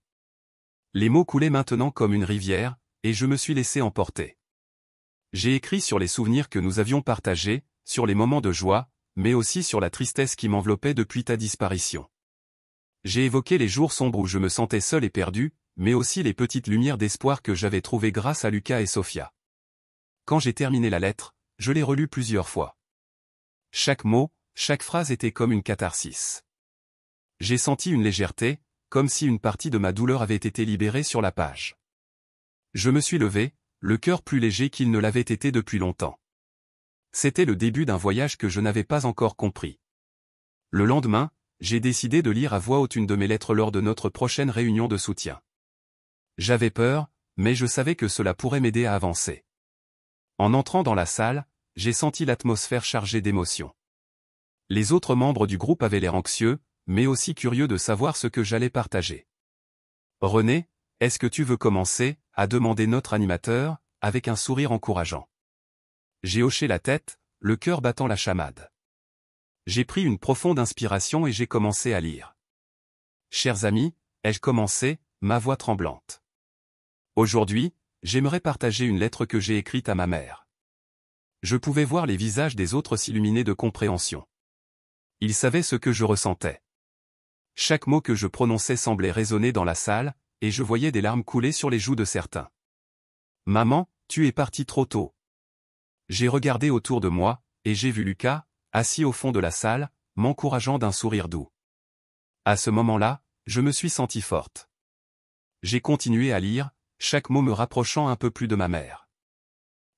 Les mots coulaient maintenant comme une rivière, et je me suis laissé emporter. J'ai écrit sur les souvenirs que nous avions partagés, sur les moments de joie, mais aussi sur la tristesse qui m'enveloppait depuis ta disparition. J'ai évoqué les jours sombres où je me sentais seul et perdu, mais aussi les petites lumières d'espoir que j'avais trouvées grâce à Lucas et Sophia. Quand j'ai terminé la lettre, je l'ai relue plusieurs fois. Chaque mot, chaque phrase était comme une catharsis. J'ai senti une légèreté, comme si une partie de ma douleur avait été libérée sur la page. Je me suis levé, le cœur plus léger qu'il ne l'avait été depuis longtemps. C'était le début d'un voyage que je n'avais pas encore compris. Le lendemain, j'ai décidé de lire à voix haute une de mes lettres lors de notre prochaine réunion de soutien. J'avais peur, mais je savais que cela pourrait m'aider à avancer. En entrant dans la salle, j'ai senti l'atmosphère chargée d'émotions. Les autres membres du groupe avaient l'air anxieux, mais aussi curieux de savoir ce que j'allais partager. « René, est-ce que tu veux commencer ?» a demandé notre animateur, avec un sourire encourageant. J'ai hoché la tête, le cœur battant la chamade. J'ai pris une profonde inspiration et j'ai commencé à lire. « Chers amis, ai-je commencé, ma voix tremblante. Aujourd'hui, j'aimerais partager une lettre que j'ai écrite à ma mère. » Je pouvais voir les visages des autres s'illuminer de compréhension. Ils savaient ce que je ressentais. Chaque mot que je prononçais semblait résonner dans la salle, et je voyais des larmes couler sur les joues de certains. « Maman, tu es partie trop tôt. » J'ai regardé autour de moi, et j'ai vu Lucas, assis au fond de la salle, m'encourageant d'un sourire doux. À ce moment-là, je me suis sentie forte. J'ai continué à lire, chaque mot me rapprochant un peu plus de ma mère.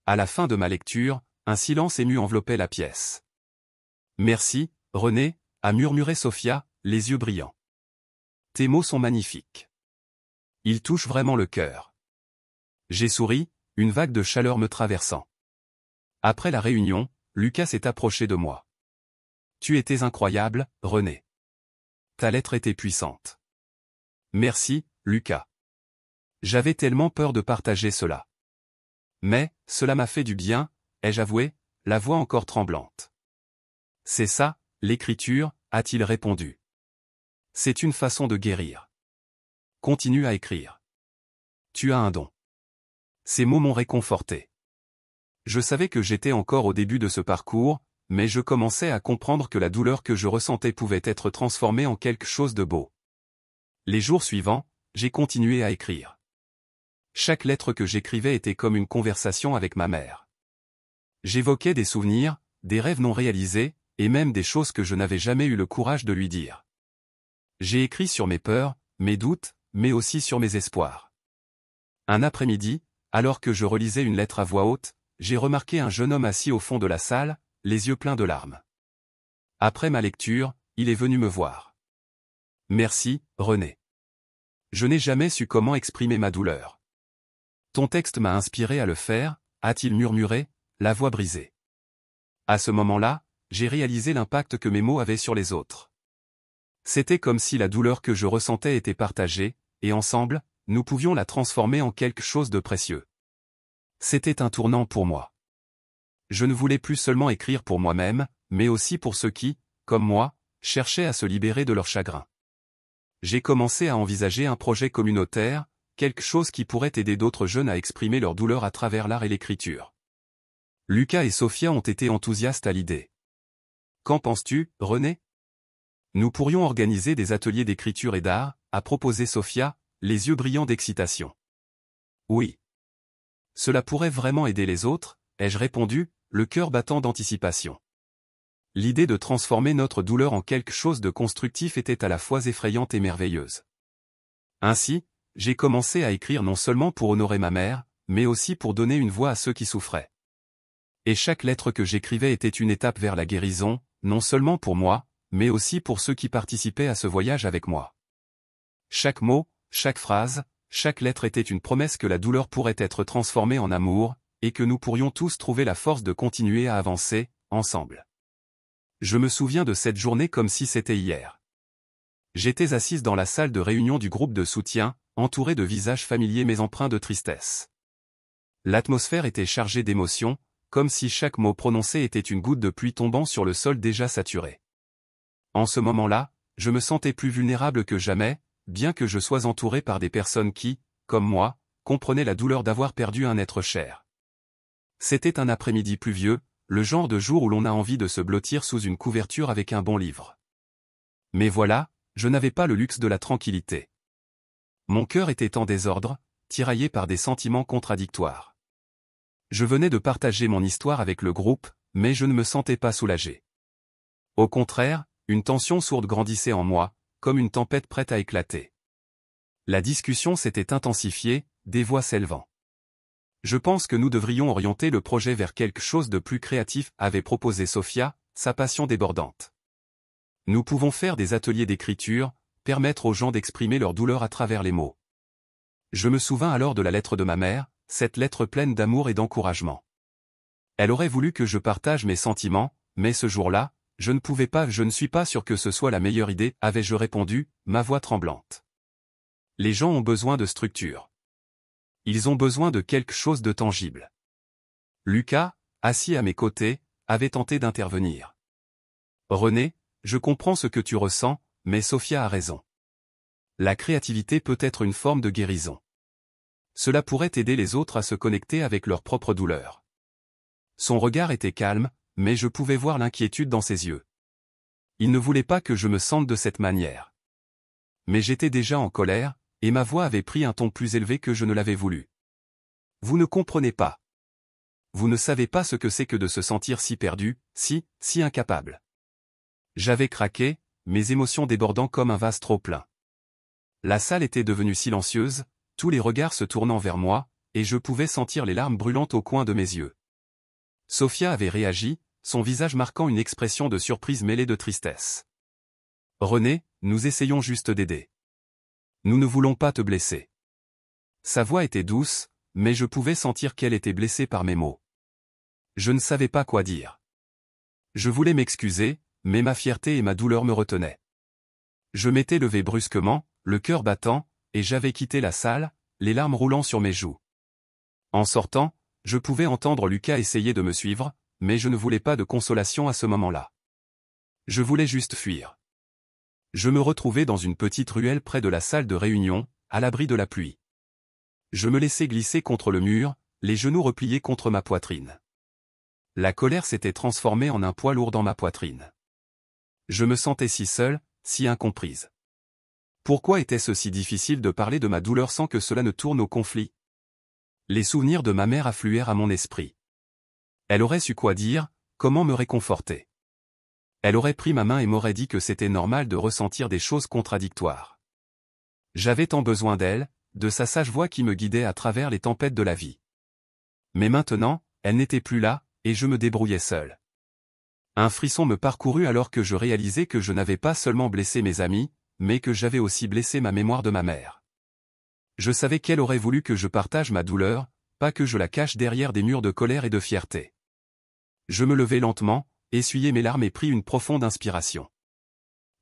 À la fin de ma lecture, un silence ému enveloppait la pièce. « Merci, René » a murmuré Sophia, les yeux brillants. « Tes mots sont magnifiques. Ils touchent vraiment le cœur. » J'ai souri, une vague de chaleur me traversant. Après la réunion, Lucas s'est approché de moi. « Tu étais incroyable, René. Ta lettre était puissante. » Merci, Lucas. J'avais tellement peur de partager cela. Mais, cela m'a fait du bien, ai-je avoué, la voix encore tremblante. C'est ça, l'écriture, a-t-il répondu. C'est une façon de guérir. Continue à écrire. Tu as un don. Ces mots m'ont réconforté. Je savais que j'étais encore au début de ce parcours, mais je commençais à comprendre que la douleur que je ressentais pouvait être transformée en quelque chose de beau. Les jours suivants, j'ai continué à écrire. Chaque lettre que j'écrivais était comme une conversation avec ma mère. J'évoquais des souvenirs, des rêves non réalisés, et même des choses que je n'avais jamais eu le courage de lui dire. J'ai écrit sur mes peurs, mes doutes, mais aussi sur mes espoirs. Un après-midi, alors que je relisais une lettre à voix haute, j'ai remarqué un jeune homme assis au fond de la salle, les yeux pleins de larmes. Après ma lecture, il est venu me voir. « Merci, René. Je n'ai jamais su comment exprimer ma douleur. Ton texte m'a inspiré à le faire » a-t-il murmuré, la voix brisée. À ce moment-là, j'ai réalisé l'impact que mes mots avaient sur les autres. C'était comme si la douleur que je ressentais était partagée, et ensemble, nous pouvions la transformer en quelque chose de précieux. C'était un tournant pour moi. Je ne voulais plus seulement écrire pour moi-même, mais aussi pour ceux qui, comme moi, cherchaient à se libérer de leur chagrin. J'ai commencé à envisager un projet communautaire, quelque chose qui pourrait aider d'autres jeunes à exprimer leur douleur à travers l'art et l'écriture. Lucas et Sophia ont été enthousiastes à l'idée. Qu'en penses-tu, René? Nous pourrions organiser des ateliers d'écriture et d'art, a proposé Sophia, les yeux brillants d'excitation. Oui. Cela pourrait vraiment aider les autres, ai-je répondu, le cœur battant d'anticipation. L'idée de transformer notre douleur en quelque chose de constructif était à la fois effrayante et merveilleuse. Ainsi, j'ai commencé à écrire non seulement pour honorer ma mère, mais aussi pour donner une voix à ceux qui souffraient. Et chaque lettre que j'écrivais était une étape vers la guérison, non seulement pour moi, mais aussi pour ceux qui participaient à ce voyage avec moi. Chaque mot, chaque phrase, chaque lettre était une promesse que la douleur pourrait être transformée en amour, et que nous pourrions tous trouver la force de continuer à avancer, ensemble. Je me souviens de cette journée comme si c'était hier. J'étais assise dans la salle de réunion du groupe de soutien, entouré de visages familiers mais empreints de tristesse. L'atmosphère était chargée d'émotions, comme si chaque mot prononcé était une goutte de pluie tombant sur le sol déjà saturé. En ce moment-là, je me sentais plus vulnérable que jamais, bien que je sois entouré par des personnes qui, comme moi, comprenaient la douleur d'avoir perdu un être cher. C'était un après-midi pluvieux, le genre de jour où l'on a envie de se blottir sous une couverture avec un bon livre. Mais voilà, je n'avais pas le luxe de la tranquillité. Mon cœur était en désordre, tiraillé par des sentiments contradictoires. Je venais de partager mon histoire avec le groupe, mais je ne me sentais pas soulagé. Au contraire, une tension sourde grandissait en moi, comme une tempête prête à éclater. La discussion s'était intensifiée, des voix s'élevant. Je pense que nous devrions orienter le projet vers quelque chose de plus créatif, avait proposé Sophia, sa passion débordante. Nous pouvons faire des ateliers d'écriture, permettre aux gens d'exprimer leur douleur à travers les mots. Je me souvins alors de la lettre de ma mère, cette lettre pleine d'amour et d'encouragement. Elle aurait voulu que je partage mes sentiments, mais ce jour-là, je ne suis pas sûr que ce soit la meilleure idée, avais-je répondu, ma voix tremblante. Les gens ont besoin de structure. Ils ont besoin de quelque chose de tangible. Lucas, assis à mes côtés, avait tenté d'intervenir. René, je comprends ce que tu ressens, mais Sophia a raison. La créativité peut être une forme de guérison. Cela pourrait aider les autres à se connecter avec leur propre douleur. Son regard était calme, mais je pouvais voir l'inquiétude dans ses yeux. Il ne voulait pas que je me sente de cette manière. Mais j'étais déjà en colère, et ma voix avait pris un ton plus élevé que je ne l'avais voulu. Vous ne comprenez pas. Vous ne savez pas ce que c'est que de se sentir si perdu, si incapable. J'avais craqué, mes émotions débordant comme un vase trop plein. La salle était devenue silencieuse, tous les regards se tournant vers moi, et je pouvais sentir les larmes brûlantes au coin de mes yeux. Sophia avait réagi, son visage marquant une expression de surprise mêlée de tristesse. René, nous essayons juste d'aider. Nous ne voulons pas te blesser. Sa voix était douce, mais je pouvais sentir qu'elle était blessée par mes mots. Je ne savais pas quoi dire. Je voulais m'excuser, mais ma fierté et ma douleur me retenaient. Je m'étais levé brusquement, le cœur battant, et j'avais quitté la salle, les larmes roulant sur mes joues. En sortant, je pouvais entendre Lucas essayer de me suivre, mais je ne voulais pas de consolation à ce moment-là. Je voulais juste fuir. Je me retrouvais dans une petite ruelle près de la salle de réunion, à l'abri de la pluie. Je me laissais glisser contre le mur, les genoux repliés contre ma poitrine. La colère s'était transformée en un poids lourd dans ma poitrine. Je me sentais si seule, si incomprise. Pourquoi était-ce si difficile de parler de ma douleur sans que cela ne tourne au conflit? Les souvenirs de ma mère affluèrent à mon esprit. Elle aurait su quoi dire, comment me réconforter. Elle aurait pris ma main et m'aurait dit que c'était normal de ressentir des choses contradictoires. J'avais tant besoin d'elle, de sa sage voix qui me guidait à travers les tempêtes de la vie. Mais maintenant, elle n'était plus là, et je me débrouillais seul. Un frisson me parcourut alors que je réalisais que je n'avais pas seulement blessé mes amis, mais que j'avais aussi blessé ma mémoire de ma mère. Je savais qu'elle aurait voulu que je partage ma douleur, pas que je la cache derrière des murs de colère et de fierté. Je me levai lentement, essuyai mes larmes et pris une profonde inspiration.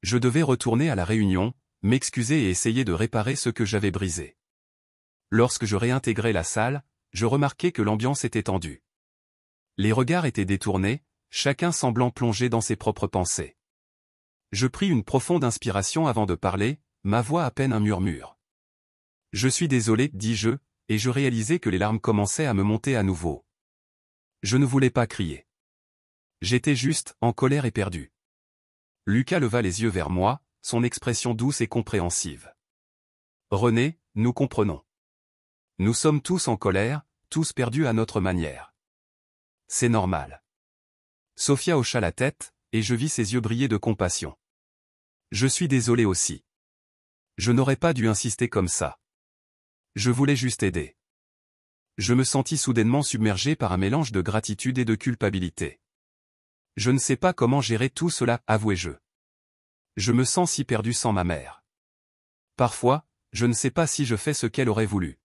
Je devais retourner à la réunion, m'excuser et essayer de réparer ce que j'avais brisé. Lorsque je réintégrai la salle, je remarquai que l'ambiance était tendue. Les regards étaient détournés, chacun semblant plongé dans ses propres pensées. Je pris une profonde inspiration avant de parler, ma voix à peine un murmure. « Je suis désolé, dis-je, et je réalisai que les larmes commençaient à me monter à nouveau. Je ne voulais pas crier. J'étais juste en colère et perdu. Lucas leva les yeux vers moi, son expression douce et compréhensive. « René, nous comprenons. Nous sommes tous en colère, tous perdus à notre manière. C'est normal. » Sophia hocha la tête, et je vis ses yeux briller de compassion. « Je suis désolé aussi. Je n'aurais pas dû insister comme ça. Je voulais juste aider. » Je me sentis soudainement submergé par un mélange de gratitude et de culpabilité. Je ne sais pas comment gérer tout cela, avouai-je. Je me sens si perdu sans ma mère. Parfois, je ne sais pas si je fais ce qu'elle aurait voulu.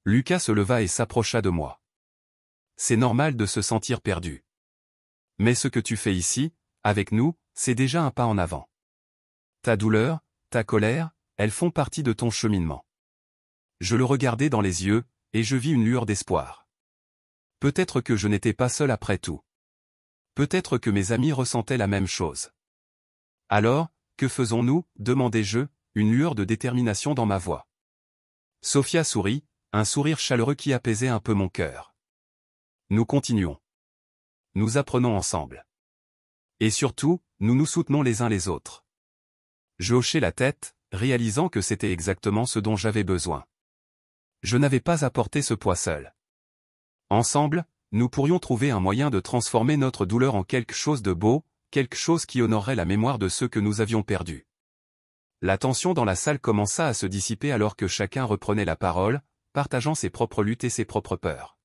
Lucas se leva et s'approcha de moi. C'est normal de se sentir perdu. Mais ce que tu fais ici, avec nous, c'est déjà un pas en avant. Ta douleur, ta colère, elles font partie de ton cheminement. Je le regardai dans les yeux, et je vis une lueur d'espoir. Peut-être que je n'étais pas seul après tout. Peut-être que mes amis ressentaient la même chose. Alors, que faisons-nous, demandai-je, une lueur de détermination dans ma voix. Sophia sourit, un sourire chaleureux qui apaisait un peu mon cœur. Nous continuons. Nous apprenons ensemble. Et surtout, nous nous soutenons les uns les autres. Je hochai la tête, réalisant que c'était exactement ce dont j'avais besoin. Je n'avais pas à porter ce poids seul. Ensemble, nous pourrions trouver un moyen de transformer notre douleur en quelque chose de beau, quelque chose qui honorerait la mémoire de ceux que nous avions perdus. La tension dans la salle commença à se dissiper alors que chacun reprenait la parole, partageant ses propres luttes et ses propres peurs.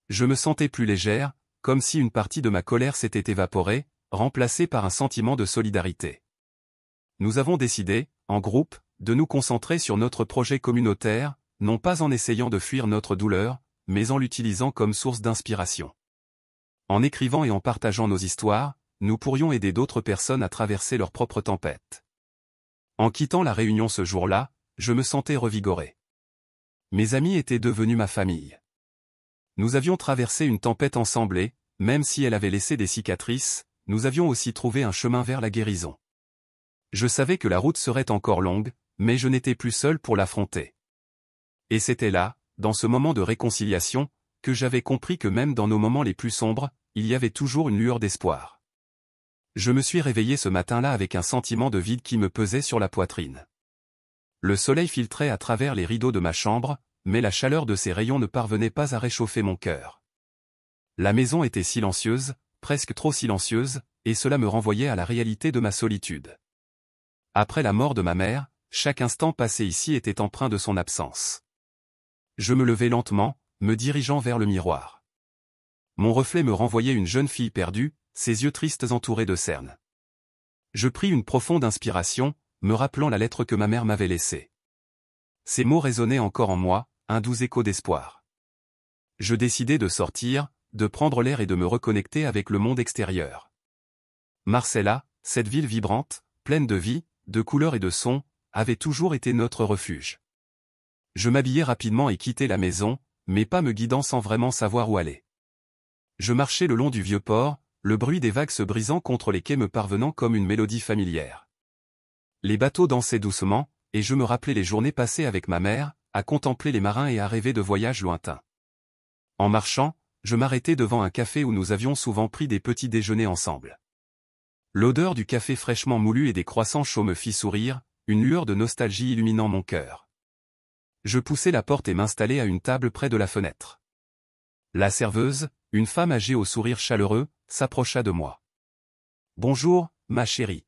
Je me sentais plus légère, comme si une partie de ma colère s'était évaporée, remplacée par un sentiment de solidarité. Nous avons décidé, en groupe, de nous concentrer sur notre projet communautaire, non pas en essayant de fuir notre douleur, mais en l'utilisant comme source d'inspiration. En écrivant et en partageant nos histoires, nous pourrions aider d'autres personnes à traverser leur propre tempête. En quittant la réunion ce jour-là, je me sentais revigoré. Mes amis étaient devenus ma famille. Nous avions traversé une tempête ensemble et, même si elle avait laissé des cicatrices, nous avions aussi trouvé un chemin vers la guérison. Je savais que la route serait encore longue, mais je n'étais plus seul pour l'affronter. Et c'était là, dans ce moment de réconciliation, que j'avais compris que même dans nos moments les plus sombres, il y avait toujours une lueur d'espoir. Je me suis réveillé ce matin-là avec un sentiment de vide qui me pesait sur la poitrine. Le soleil filtrait à travers les rideaux de ma chambre, mais la chaleur de ses rayons ne parvenait pas à réchauffer mon cœur. La maison était silencieuse, presque trop silencieuse, et cela me renvoyait à la réalité de ma solitude. Après la mort de ma mère, chaque instant passé ici était empreint de son absence. Je me levai lentement, me dirigeant vers le miroir. Mon reflet me renvoyait une jeune fille perdue, ses yeux tristes entourés de cernes. Je pris une profonde inspiration, me rappelant la lettre que ma mère m'avait laissée. Ces mots résonnaient encore en moi, un doux écho d'espoir. Je décidai de sortir, de prendre l'air et de me reconnecter avec le monde extérieur. Marcella, cette ville vibrante, pleine de vie, de couleurs et de sons, avait toujours été notre refuge. Je m'habillai rapidement et quittai la maison, mes pas me guidant sans vraiment savoir où aller. Je marchais le long du vieux port, le bruit des vagues se brisant contre les quais me parvenant comme une mélodie familière. Les bateaux dansaient doucement, et je me rappelais les journées passées avec ma mère, à contempler les marins et à rêver de voyages lointains. En marchant, je m'arrêtai devant un café où nous avions souvent pris des petits déjeuners ensemble. L'odeur du café fraîchement moulu et des croissants chauds me fit sourire, une lueur de nostalgie illuminant mon cœur. Je poussai la porte et m'installai à une table près de la fenêtre. La serveuse, une femme âgée au sourire chaleureux, s'approcha de moi. « Bonjour, ma chérie.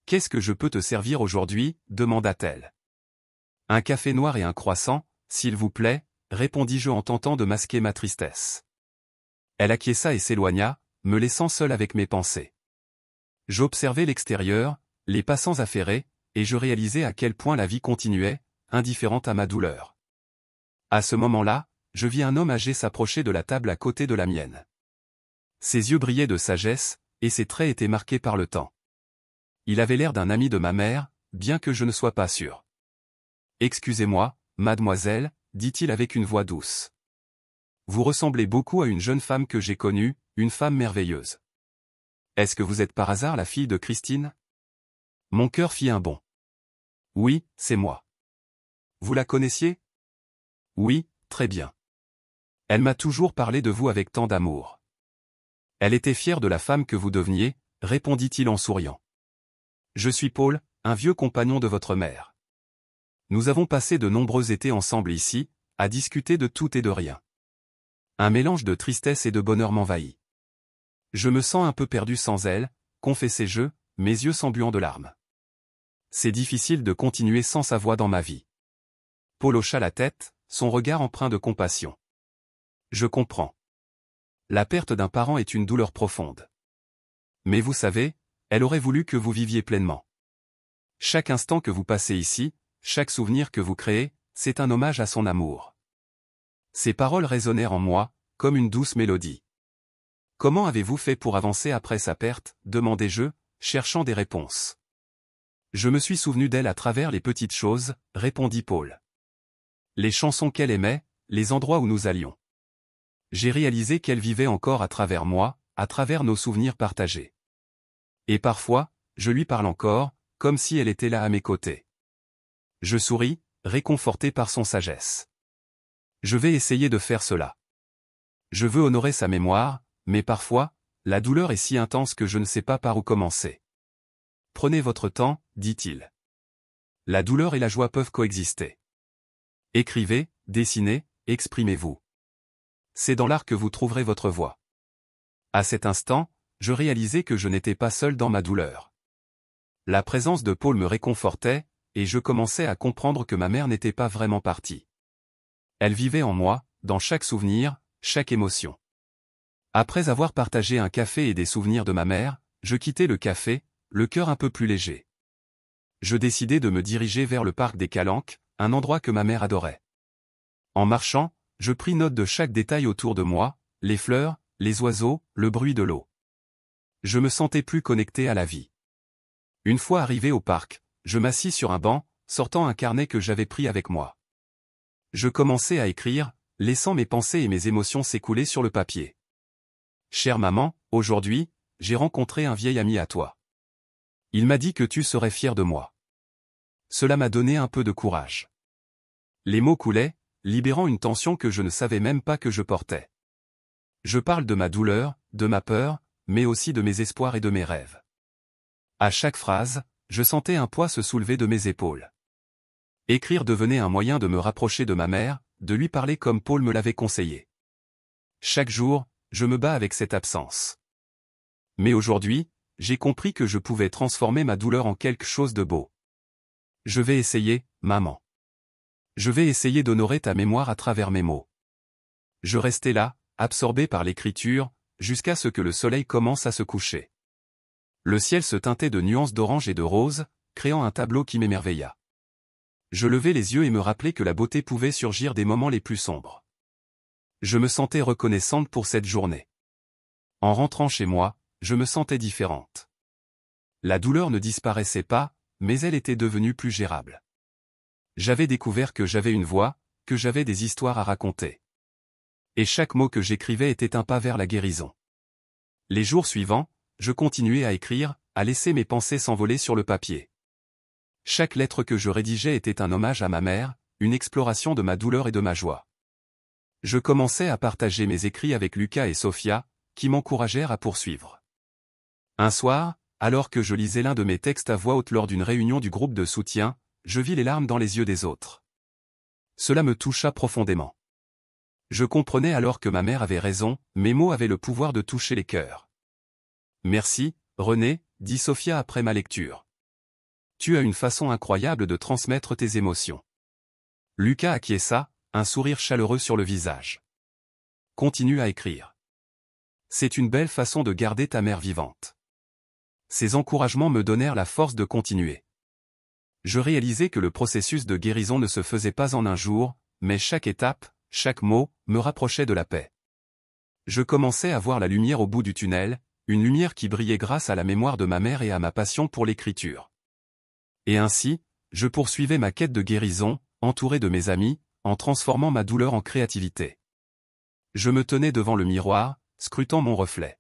Qu'est-ce que je peux te servir aujourd'hui » demanda-t-elle. « Un café noir et un croissant, s'il vous plaît » répondis-je en tentant de masquer ma tristesse. Elle acquiesça et s'éloigna, me laissant seul avec mes pensées. J'observais l'extérieur, les passants affairés, et je réalisais à quel point la vie continuait, indifférente à ma douleur. À ce moment-là, je vis un homme âgé s'approcher de la table à côté de la mienne. Ses yeux brillaient de sagesse, et ses traits étaient marqués par le temps. Il avait l'air d'un ami de ma mère, bien que je ne sois pas sûr. « Excusez-moi, mademoiselle » dit-il avec une voix douce. « Vous ressemblez beaucoup à une jeune femme que j'ai connue, une femme merveilleuse. Est-ce que vous êtes par hasard la fille de Christine ?» Mon cœur fit un bond. « Oui, c'est moi. »« Vous la connaissiez ?»« Oui, très bien. Elle m'a toujours parlé de vous avec tant d'amour. »« Elle était fière de la femme que vous deveniez, » répondit-il en souriant. « Je suis Paul, un vieux compagnon de votre mère. Nous avons passé de nombreux étés ensemble ici, à discuter de tout et de rien. Un mélange de tristesse et de bonheur m'envahit. Je me sens un peu perdu sans elle, confessai-je, mes yeux s'embuant de larmes. C'est difficile de continuer sans sa voix dans ma vie. Paul hocha la tête, son regard empreint de compassion. Je comprends. La perte d'un parent est une douleur profonde. Mais vous savez, elle aurait voulu que vous viviez pleinement. Chaque instant que vous passez ici, chaque souvenir que vous créez, c'est un hommage à son amour. Ces paroles résonnèrent en moi, comme une douce mélodie. Comment avez-vous fait pour avancer après sa perte, demandai-je, cherchant des réponses. Je me suis souvenu d'elle à travers les petites choses, répondit Paul. Les chansons qu'elle aimait, les endroits où nous allions. J'ai réalisé qu'elle vivait encore à travers moi, à travers nos souvenirs partagés. Et parfois, je lui parle encore, comme si elle était là à mes côtés. Je souris, réconforté par son sagesse. Je vais essayer de faire cela. Je veux honorer sa mémoire, mais parfois, la douleur est si intense que je ne sais pas par où commencer. Prenez votre temps, dit-il. La douleur et la joie peuvent coexister. Écrivez, dessinez, exprimez-vous. C'est dans l'art que vous trouverez votre voix. À cet instant, je réalisais que je n'étais pas seul dans ma douleur. La présence de Paul me réconfortait, et je commençais à comprendre que ma mère n'était pas vraiment partie. Elle vivait en moi, dans chaque souvenir, chaque émotion. Après avoir partagé un café et des souvenirs de ma mère, je quittai le café, le cœur un peu plus léger. Je décidai de me diriger vers le parc des Calanques, un endroit que ma mère adorait. En marchant, je pris note de chaque détail autour de moi, les fleurs, les oiseaux, le bruit de l'eau. Je me sentais plus connecté à la vie. Une fois arrivé au parc, je m'assis sur un banc, sortant un carnet que j'avais pris avec moi. Je commençai à écrire, laissant mes pensées et mes émotions s'écouler sur le papier. Chère maman, aujourd'hui, j'ai rencontré un vieil ami à toi. Il m'a dit que tu serais fière de moi. Cela m'a donné un peu de courage. Les mots coulaient, libérant une tension que je ne savais même pas que je portais. Je parle de ma douleur, de ma peur, mais aussi de mes espoirs et de mes rêves. À chaque phrase, je sentais un poids se soulever de mes épaules. Écrire devenait un moyen de me rapprocher de ma mère, de lui parler comme Paul me l'avait conseillé. Chaque jour, je me bats avec cette absence. Mais aujourd'hui, j'ai compris que je pouvais transformer ma douleur en quelque chose de beau. Je vais essayer, maman. Je vais essayer d'honorer ta mémoire à travers mes mots. Je restais là, absorbé par l'écriture, jusqu'à ce que le soleil commence à se coucher. Le ciel se teintait de nuances d'orange et de rose, créant un tableau qui m'émerveilla. Je levai les yeux et me rappelai que la beauté pouvait surgir des moments les plus sombres. Je me sentais reconnaissante pour cette journée. En rentrant chez moi, je me sentais différente. La douleur ne disparaissait pas, mais elle était devenue plus gérable. J'avais découvert que j'avais une voix, que j'avais des histoires à raconter. Et chaque mot que j'écrivais était un pas vers la guérison. Les jours suivants, je continuais à écrire, à laisser mes pensées s'envoler sur le papier. Chaque lettre que je rédigeais était un hommage à ma mère, une exploration de ma douleur et de ma joie. Je commençais à partager mes écrits avec Lucas et Sophia, qui m'encouragèrent à poursuivre. Un soir, alors que je lisais l'un de mes textes à voix haute lors d'une réunion du groupe de soutien, je vis les larmes dans les yeux des autres. Cela me toucha profondément. Je comprenais alors que ma mère avait raison, mes mots avaient le pouvoir de toucher les cœurs. Merci, René, dit Sophia après ma lecture. Tu as une façon incroyable de transmettre tes émotions. Lucas acquiesça, un sourire chaleureux sur le visage. Continue à écrire. C'est une belle façon de garder ta mère vivante. Ces encouragements me donnèrent la force de continuer. Je réalisais que le processus de guérison ne se faisait pas en un jour, mais chaque étape, chaque mot, me rapprochait de la paix. Je commençais à voir la lumière au bout du tunnel, une lumière qui brillait grâce à la mémoire de ma mère et à ma passion pour l'écriture. Et ainsi, je poursuivais ma quête de guérison, entouré de mes amis, en transformant ma douleur en créativité. Je me tenais devant le miroir, scrutant mon reflet.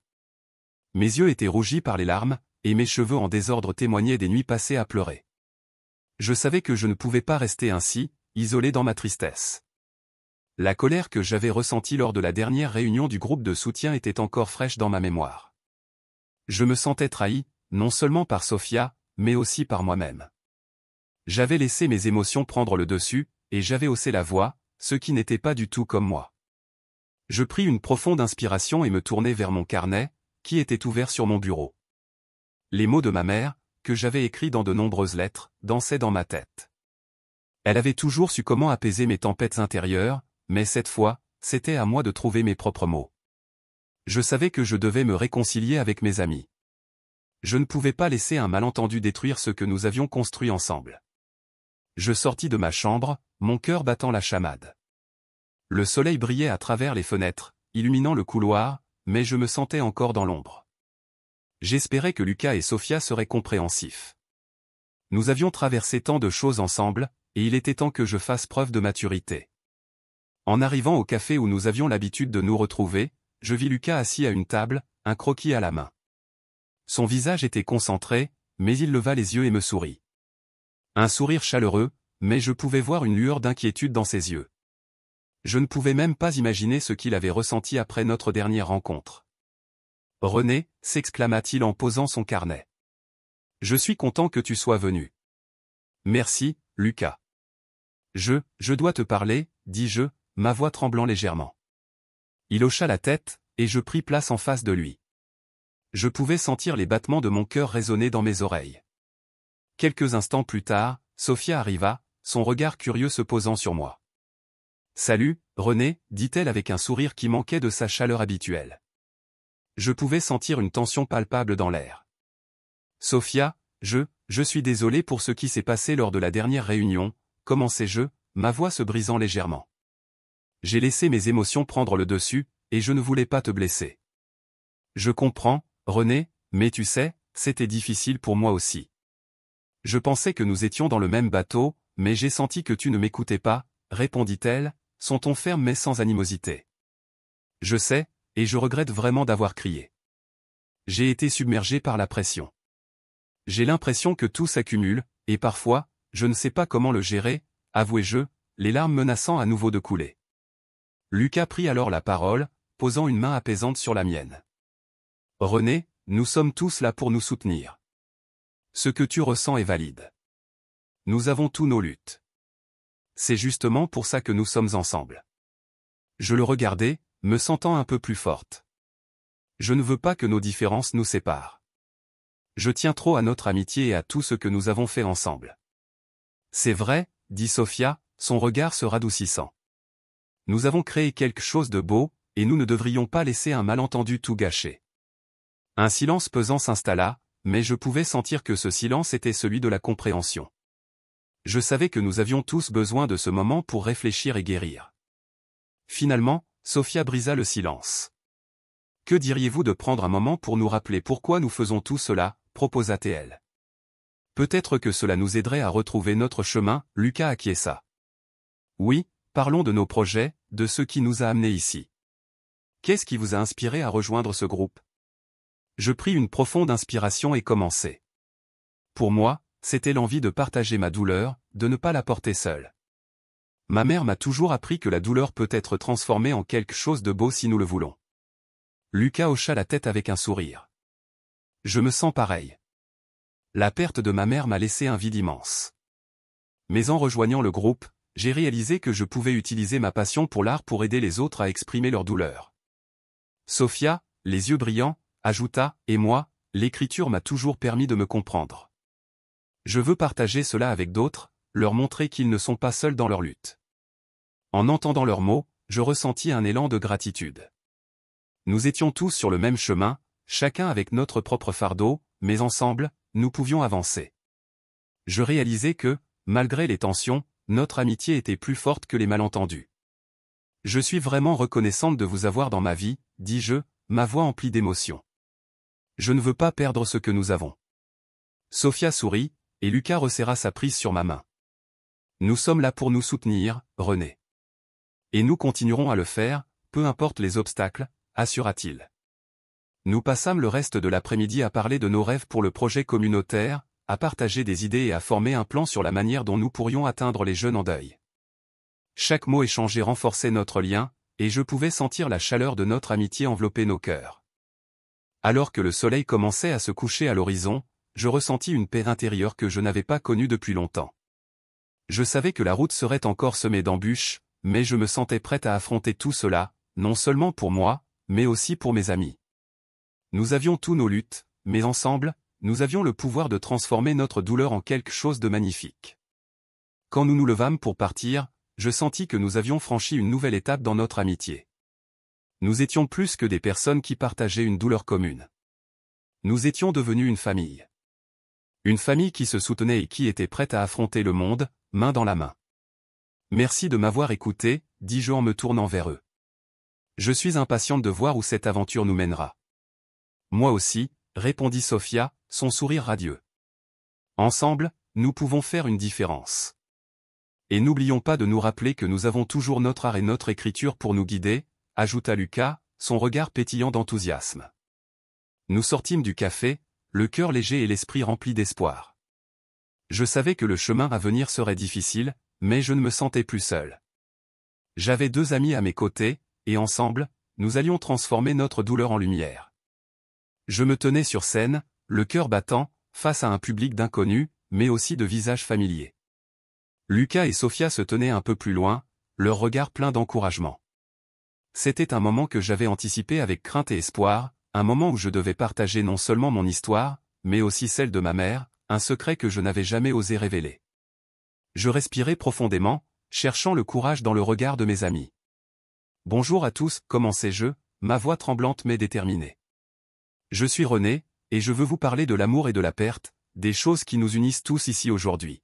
Mes yeux étaient rougis par les larmes, et mes cheveux en désordre témoignaient des nuits passées à pleurer. Je savais que je ne pouvais pas rester ainsi, isolé dans ma tristesse. La colère que j'avais ressentie lors de la dernière réunion du groupe de soutien était encore fraîche dans ma mémoire. Je me sentais trahi, non seulement par Sophia, mais aussi par moi-même. J'avais laissé mes émotions prendre le dessus, et j'avais haussé la voix, ce qui n'était pas du tout comme moi. Je pris une profonde inspiration et me tournai vers mon carnet, qui était ouvert sur mon bureau. Les mots de ma mère, que j'avais écrits dans de nombreuses lettres, dansaient dans ma tête. Elle avait toujours su comment apaiser mes tempêtes intérieures, mais cette fois, c'était à moi de trouver mes propres mots. Je savais que je devais me réconcilier avec mes amis. Je ne pouvais pas laisser un malentendu détruire ce que nous avions construit ensemble. Je sortis de ma chambre, mon cœur battant la chamade. Le soleil brillait à travers les fenêtres, illuminant le couloir, mais je me sentais encore dans l'ombre. J'espérais que Lucas et Sophia seraient compréhensifs. Nous avions traversé tant de choses ensemble, et il était temps que je fasse preuve de maturité. En arrivant au café où nous avions l'habitude de nous retrouver, je vis Lucas assis à une table, un croquis à la main. Son visage était concentré, mais il leva les yeux et me sourit. Un sourire chaleureux, mais je pouvais voir une lueur d'inquiétude dans ses yeux. Je ne pouvais même pas imaginer ce qu'il avait ressenti après notre dernière rencontre. « René » s'exclama-t-il en posant son carnet. « Je suis content que tu sois venu. »« Merci, Lucas. »« Je dois te parler, » dis-je, ma voix tremblant légèrement. Il hocha la tête, et je pris place en face de lui. Je pouvais sentir les battements de mon cœur résonner dans mes oreilles. Quelques instants plus tard, Sophia arriva, son regard curieux se posant sur moi. Salut, René, dit-elle avec un sourire qui manquait de sa chaleur habituelle. Je pouvais sentir une tension palpable dans l'air. Sophia, je suis désolé pour ce qui s'est passé lors de la dernière réunion, commençai-je, ma voix se brisant légèrement. J'ai laissé mes émotions prendre le dessus, et je ne voulais pas te blesser. Je comprends, René, mais tu sais, c'était difficile pour moi aussi. Je pensais que nous étions dans le même bateau, mais j'ai senti que tu ne m'écoutais pas, répondit-elle, son ton ferme mais sans animosité. Je sais, et je regrette vraiment d'avoir crié. J'ai été submergé par la pression. J'ai l'impression que tout s'accumule, et parfois, je ne sais pas comment le gérer, avouai-je, les larmes menaçant à nouveau de couler. Lucas prit alors la parole, posant une main apaisante sur la mienne. René, nous sommes tous là pour nous soutenir. Ce que tu ressens est valide. Nous avons tous nos luttes. C'est justement pour ça que nous sommes ensemble. Je le regardais, me sentant un peu plus forte. Je ne veux pas que nos différences nous séparent. Je tiens trop à notre amitié et à tout ce que nous avons fait ensemble. C'est vrai, dit Sophia, son regard se radoucissant. Nous avons créé quelque chose de beau, et nous ne devrions pas laisser un malentendu tout gâcher. Un silence pesant s'installa, mais je pouvais sentir que ce silence était celui de la compréhension. Je savais que nous avions tous besoin de ce moment pour réfléchir et guérir. Finalement, Sophia brisa le silence. Que diriez-vous de prendre un moment pour nous rappeler pourquoi nous faisons tout cela, proposa-t-elle. Peut-être que cela nous aiderait à retrouver notre chemin, Lucas acquiesça. Oui, parlons de nos projets, de ce qui nous a amenés ici. Qu'est-ce qui vous a inspiré à rejoindre ce groupe? Je pris une profonde inspiration et commençai. Pour moi, c'était l'envie de partager ma douleur, de ne pas la porter seule. Ma mère m'a toujours appris que la douleur peut être transformée en quelque chose de beau si nous le voulons. Lucas hocha la tête avec un sourire. Je me sens pareil. La perte de ma mère m'a laissé un vide immense. Mais en rejoignant le groupe, j'ai réalisé que je pouvais utiliser ma passion pour l'art pour aider les autres à exprimer leur douleur. Sophia, les yeux brillants, ajouta, et moi, l'écriture m'a toujours permis de me comprendre. Je veux partager cela avec d'autres, leur montrer qu'ils ne sont pas seuls dans leur lutte. En entendant leurs mots, je ressentis un élan de gratitude. Nous étions tous sur le même chemin, chacun avec notre propre fardeau, mais ensemble, nous pouvions avancer. Je réalisais que, malgré les tensions, notre amitié était plus forte que les malentendus. Je suis vraiment reconnaissante de vous avoir dans ma vie, dis-je, ma voix emplie d'émotion. Je ne veux pas perdre ce que nous avons. Sophia sourit, et Lucas resserra sa prise sur ma main. Nous sommes là pour nous soutenir, René. Et nous continuerons à le faire, peu importe les obstacles, assura-t-il. Nous passâmes le reste de l'après-midi à parler de nos rêves pour le projet communautaire, à partager des idées et à former un plan sur la manière dont nous pourrions atteindre les jeunes en deuil. Chaque mot échangé renforçait notre lien, et je pouvais sentir la chaleur de notre amitié envelopper nos cœurs. Alors que le soleil commençait à se coucher à l'horizon, je ressentis une paix intérieure que je n'avais pas connue depuis longtemps. Je savais que la route serait encore semée d'embûches, mais je me sentais prête à affronter tout cela, non seulement pour moi, mais aussi pour mes amis. Nous avions tous nos luttes, mais ensemble, nous avions le pouvoir de transformer notre douleur en quelque chose de magnifique. Quand nous nous levâmes pour partir, je sentis que nous avions franchi une nouvelle étape dans notre amitié. Nous étions plus que des personnes qui partageaient une douleur commune. Nous étions devenus une famille. Une famille qui se soutenait et qui était prête à affronter le monde, main dans la main. Merci de m'avoir écouté, dis-je en me tournant vers eux. Je suis impatiente de voir où cette aventure nous mènera. Moi aussi, répondit Sophia, son sourire radieux. Ensemble, nous pouvons faire une différence. Et n'oublions pas de nous rappeler que nous avons toujours notre art et notre écriture pour nous guider, ajouta Lucas, son regard pétillant d'enthousiasme. Nous sortîmes du café, le cœur léger et l'esprit rempli d'espoir. Je savais que le chemin à venir serait difficile, mais je ne me sentais plus seul. J'avais 2 amis à mes côtés, et ensemble, nous allions transformer notre douleur en lumière. Je me tenais sur scène, le cœur battant, face à un public d'inconnus, mais aussi de visages familiers. Lucas et Sophia se tenaient un peu plus loin, leur regard plein d'encouragement. C'était un moment que j'avais anticipé avec crainte et espoir, un moment où je devais partager non seulement mon histoire, mais aussi celle de ma mère, un secret que je n'avais jamais osé révéler. Je respirais profondément, cherchant le courage dans le regard de mes amis. Bonjour à tous, commençai-je, ma voix tremblante mais déterminée. Je suis René, et je veux vous parler de l'amour et de la perte, des choses qui nous unissent tous ici aujourd'hui.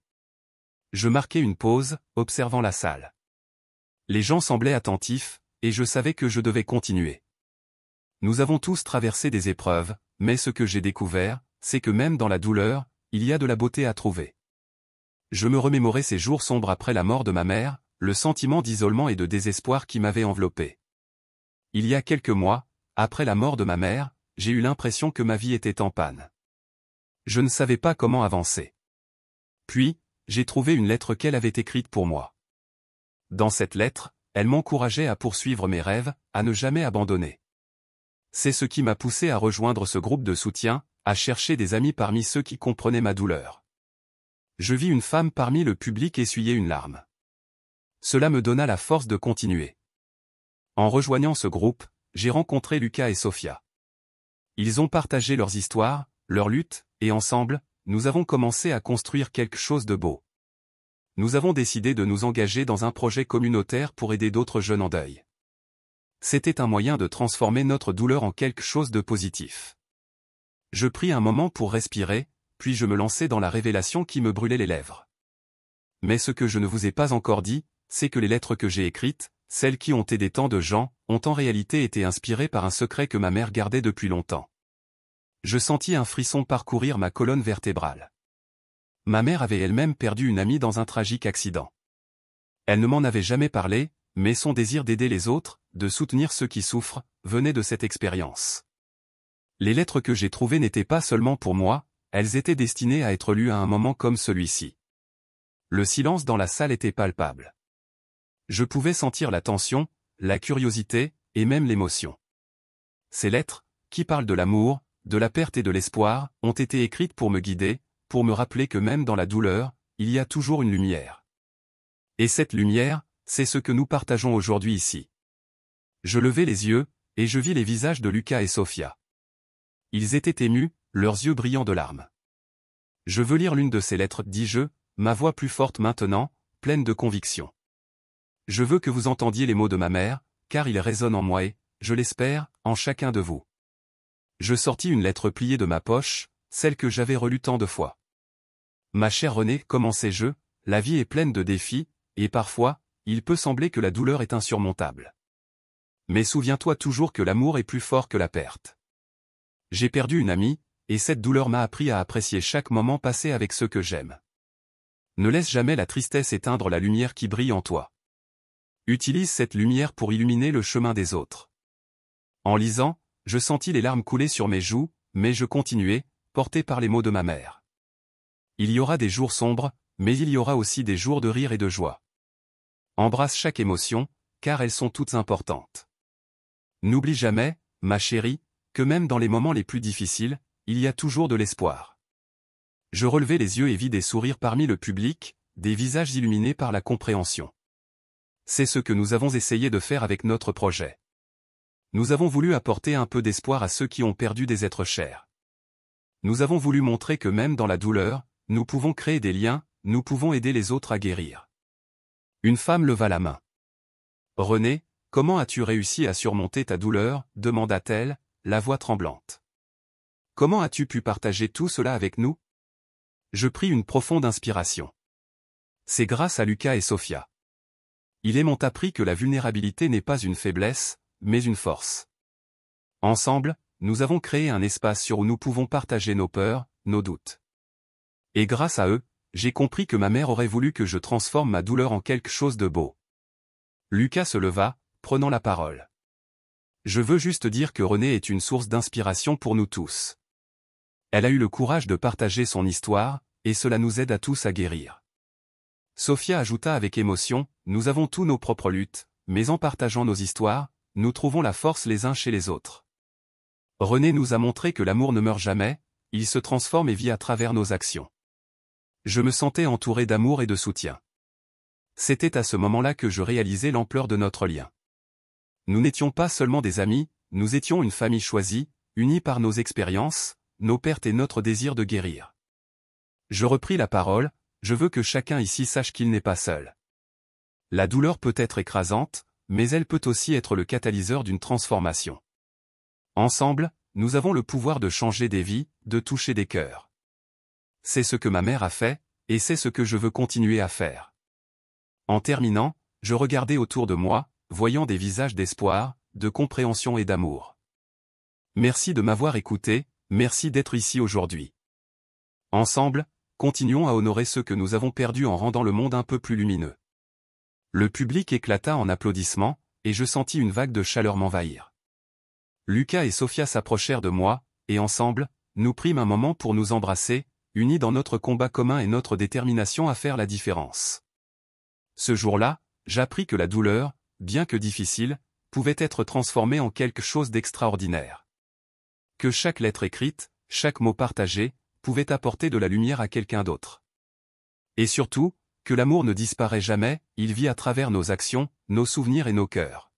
Je marquai une pause, observant la salle. Les gens semblaient attentifs, et je savais que je devais continuer. Nous avons tous traversé des épreuves, mais ce que j'ai découvert, c'est que même dans la douleur, il y a de la beauté à trouver. Je me remémorais ces jours sombres après la mort de ma mère, le sentiment d'isolement et de désespoir qui m'avait enveloppé. Il y a quelques mois, après la mort de ma mère, j'ai eu l'impression que ma vie était en panne. Je ne savais pas comment avancer. Puis, j'ai trouvé une lettre qu'elle avait écrite pour moi. Dans cette lettre, elle m'encourageait à poursuivre mes rêves, à ne jamais abandonner. C'est ce qui m'a poussé à rejoindre ce groupe de soutien, à chercher des amis parmi ceux qui comprenaient ma douleur. Je vis une femme parmi le public essuyer une larme. Cela me donna la force de continuer. En rejoignant ce groupe, j'ai rencontré Lucas et Sophia. Ils ont partagé leurs histoires, leurs luttes, et ensemble, nous avons commencé à construire quelque chose de beau. Nous avons décidé de nous engager dans un projet communautaire pour aider d'autres jeunes en deuil. C'était un moyen de transformer notre douleur en quelque chose de positif. Je pris un moment pour respirer, puis je me lançai dans la révélation qui me brûlait les lèvres. Mais ce que je ne vous ai pas encore dit, c'est que les lettres que j'ai écrites, celles qui ont aidé tant de gens, ont en réalité été inspirées par un secret que ma mère gardait depuis longtemps. Je sentis un frisson parcourir ma colonne vertébrale. Ma mère avait elle-même perdu une amie dans un tragique accident. Elle ne m'en avait jamais parlé, mais son désir d'aider les autres, de soutenir ceux qui souffrent, venait de cette expérience. Les lettres que j'ai trouvées n'étaient pas seulement pour moi, elles étaient destinées à être lues à un moment comme celui-ci. Le silence dans la salle était palpable. Je pouvais sentir la tension, la curiosité, et même l'émotion. Ces lettres, qui parlent de l'amour, de la perte et de l'espoir, ont été écrites pour me guider, pour me rappeler que même dans la douleur, il y a toujours une lumière. Et cette lumière, c'est ce que nous partageons aujourd'hui ici. Je levai les yeux, et je vis les visages de Lucas et Sophia. Ils étaient émus, leurs yeux brillants de larmes. Je veux lire l'une de ces lettres, dis-je, ma voix plus forte maintenant, pleine de conviction. Je veux que vous entendiez les mots de ma mère, car ils résonnent en moi et, je l'espère, en chacun de vous. Je sortis une lettre pliée de ma poche, celle que j'avais relue tant de fois. Ma chère Renée, commençai-je, la vie est pleine de défis, et parfois, il peut sembler que la douleur est insurmontable. Mais souviens-toi toujours que l'amour est plus fort que la perte. J'ai perdu une amie, et cette douleur m'a appris à apprécier chaque moment passé avec ceux que j'aime. Ne laisse jamais la tristesse éteindre la lumière qui brille en toi. Utilise cette lumière pour illuminer le chemin des autres. En lisant, je sentis les larmes couler sur mes joues, mais je continuai, porté par les mots de ma mère. Il y aura des jours sombres, mais il y aura aussi des jours de rire et de joie. Embrasse chaque émotion, car elles sont toutes importantes. N'oublie jamais, ma chérie, que même dans les moments les plus difficiles, il y a toujours de l'espoir. Je relevai les yeux et vis des sourires parmi le public, des visages illuminés par la compréhension. C'est ce que nous avons essayé de faire avec notre projet. Nous avons voulu apporter un peu d'espoir à ceux qui ont perdu des êtres chers. Nous avons voulu montrer que même dans la douleur, nous pouvons créer des liens, nous pouvons aider les autres à guérir. Une femme leva la main. « René, comment as-tu réussi à surmonter ta douleur ?» demanda-t-elle, la voix tremblante. « Comment as-tu pu partager tout cela avec nous ?» Je pris une profonde inspiration. C'est grâce à Lucas et Sophia. Ils m'ont appris que la vulnérabilité n'est pas une faiblesse, mais une force. Ensemble, nous avons créé un espace où nous pouvons partager nos peurs, nos doutes. Et grâce à eux, j'ai compris que ma mère aurait voulu que je transforme ma douleur en quelque chose de beau. Lucas se leva, prenant la parole. Je veux juste dire que Renée est une source d'inspiration pour nous tous. Elle a eu le courage de partager son histoire, et cela nous aide à tous à guérir. Sophia ajouta avec émotion, nous avons tous nos propres luttes, mais en partageant nos histoires, nous trouvons la force les uns chez les autres. Renée nous a montré que l'amour ne meurt jamais, il se transforme et vit à travers nos actions. Je me sentais entouré d'amour et de soutien. C'était à ce moment-là que je réalisais l'ampleur de notre lien. Nous n'étions pas seulement des amis, nous étions une famille choisie, unie par nos expériences, nos pertes et notre désir de guérir. Je repris la parole, je veux que chacun ici sache qu'il n'est pas seul. La douleur peut être écrasante, mais elle peut aussi être le catalyseur d'une transformation. Ensemble, nous avons le pouvoir de changer des vies, de toucher des cœurs. C'est ce que ma mère a fait, et c'est ce que je veux continuer à faire. En terminant, je regardais autour de moi, voyant des visages d'espoir, de compréhension et d'amour. Merci de m'avoir écouté, merci d'être ici aujourd'hui. Ensemble, continuons à honorer ceux que nous avons perdus en rendant le monde un peu plus lumineux. Le public éclata en applaudissements, et je sentis une vague de chaleur m'envahir. Lucas et Sophia s'approchèrent de moi, et ensemble, nous prîmes un moment pour nous embrasser, unis dans notre combat commun et notre détermination à faire la différence. Ce jour-là, j'appris que la douleur, bien que difficile, pouvait être transformée en quelque chose d'extraordinaire. Que chaque lettre écrite, chaque mot partagé, pouvait apporter de la lumière à quelqu'un d'autre. Et surtout, que l'amour ne disparaît jamais, il vit à travers nos actions, nos souvenirs et nos cœurs.